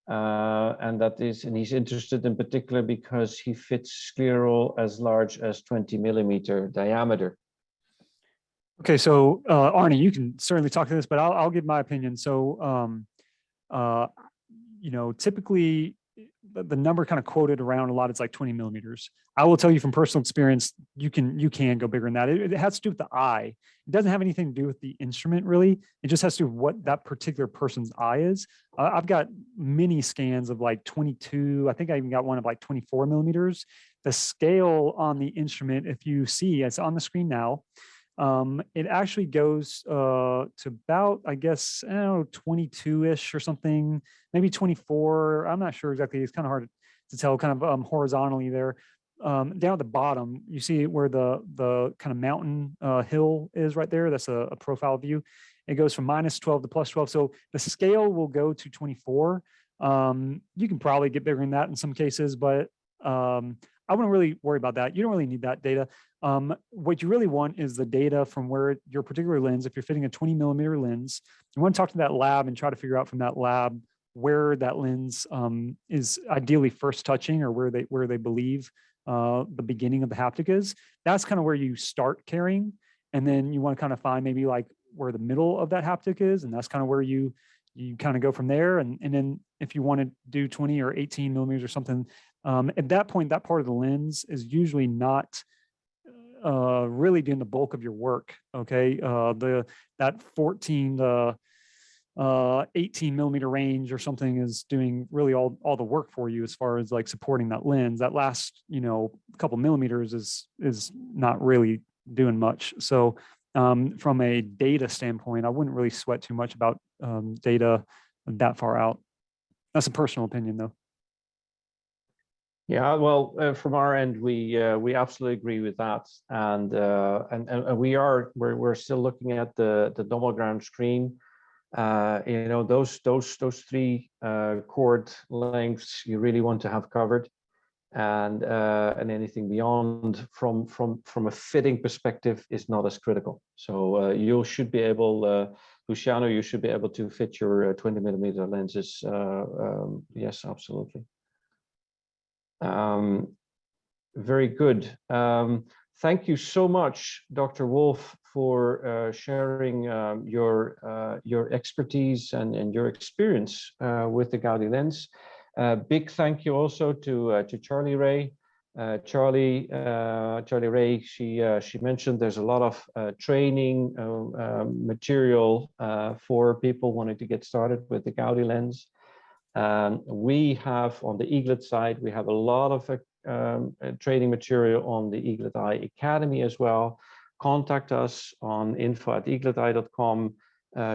and he's interested in particular because he fits Scleral as large as 20 millimeter diameter. Okay, so Arnie, you can certainly talk to this, but I'll give my opinion. So you know, typically the number kind of quoted around a lot is like 20 millimeters. I will tell you from personal experience, you can go bigger than that. It has to do with the eye. It doesn't have anything to do with the instrument, really. It just has to do with what that particular person's eye is. I've got many scans of like 22. I think I even got one of like 24 millimeters. The scale on the instrument, if you see, it's on the screen now. It actually goes to about, I guess, 22-ish or something, maybe 24. I'm not sure exactly. It's kind of hard to tell, kind of horizontally there. Down at the bottom, you see where the kind of mountain hill is right there. That's a profile view. It goes from -12 to +12. So the scale will go to 24. You can probably get bigger than that in some cases, but I wouldn't really worry about that. You don't really need that data. What you really want is the data from where your particular lens, if you're fitting a 20 millimeter lens, you want to talk to that lab and try to figure out from that lab where that lens is ideally first touching, or where they believe the beginning of the haptic is. That's kind of where you start carrying. And then you want to kind of find maybe like where the middle of that haptic is. And that's kind of where you kind of go from there. And then if you want to do 20 or 18 millimeters or something, at that point, that part of the lens is usually not really doing the bulk of your work. Okay, that 14 to 18 millimeter range or something is doing really all the work for you as far as like supporting that lens. That last couple millimeters is not really doing much. So from a data standpoint, I wouldn't really sweat too much about data that far out. That's a personal opinion, though. Yeah, well, from our end, we absolutely agree with that, and we're still looking at the nomogram screen. Those 3 chord lengths you really want to have covered, and anything beyond from a fitting perspective is not as critical. So you should be able, Luciano, you should be able to fit your 20 millimeter lenses. Yes, absolutely. Very good. Thank you so much, Dr. Wolf, for sharing your expertise and your experience with the Gaudi lens. Big thank you also to Charlie Ray. Charlie Ray, she mentioned there's a lot of training material for people wanting to get started with the Gaudi lens. We have on the Eaglet side, we have a lot of training material on the Eaglet Eye Academy as well. Contact us on info@eagleteye.com.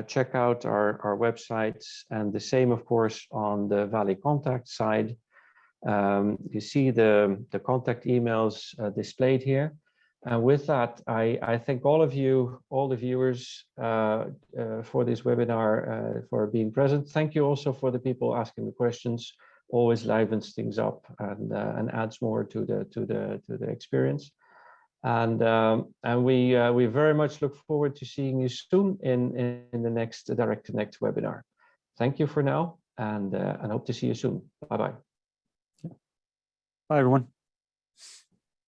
Check out our websites, and the same, of course, on the Valley Contact side. You see the contact emails displayed here. And with that, I thank all of you, all the viewers for this webinar, for being present. Thank you also for the people asking the questions. Always livens things up and adds more to the experience. And we very much look forward to seeing you soon in the next DirectConnect webinar. Thank you for now, and hope to see you soon. Bye-bye. Bye, everyone.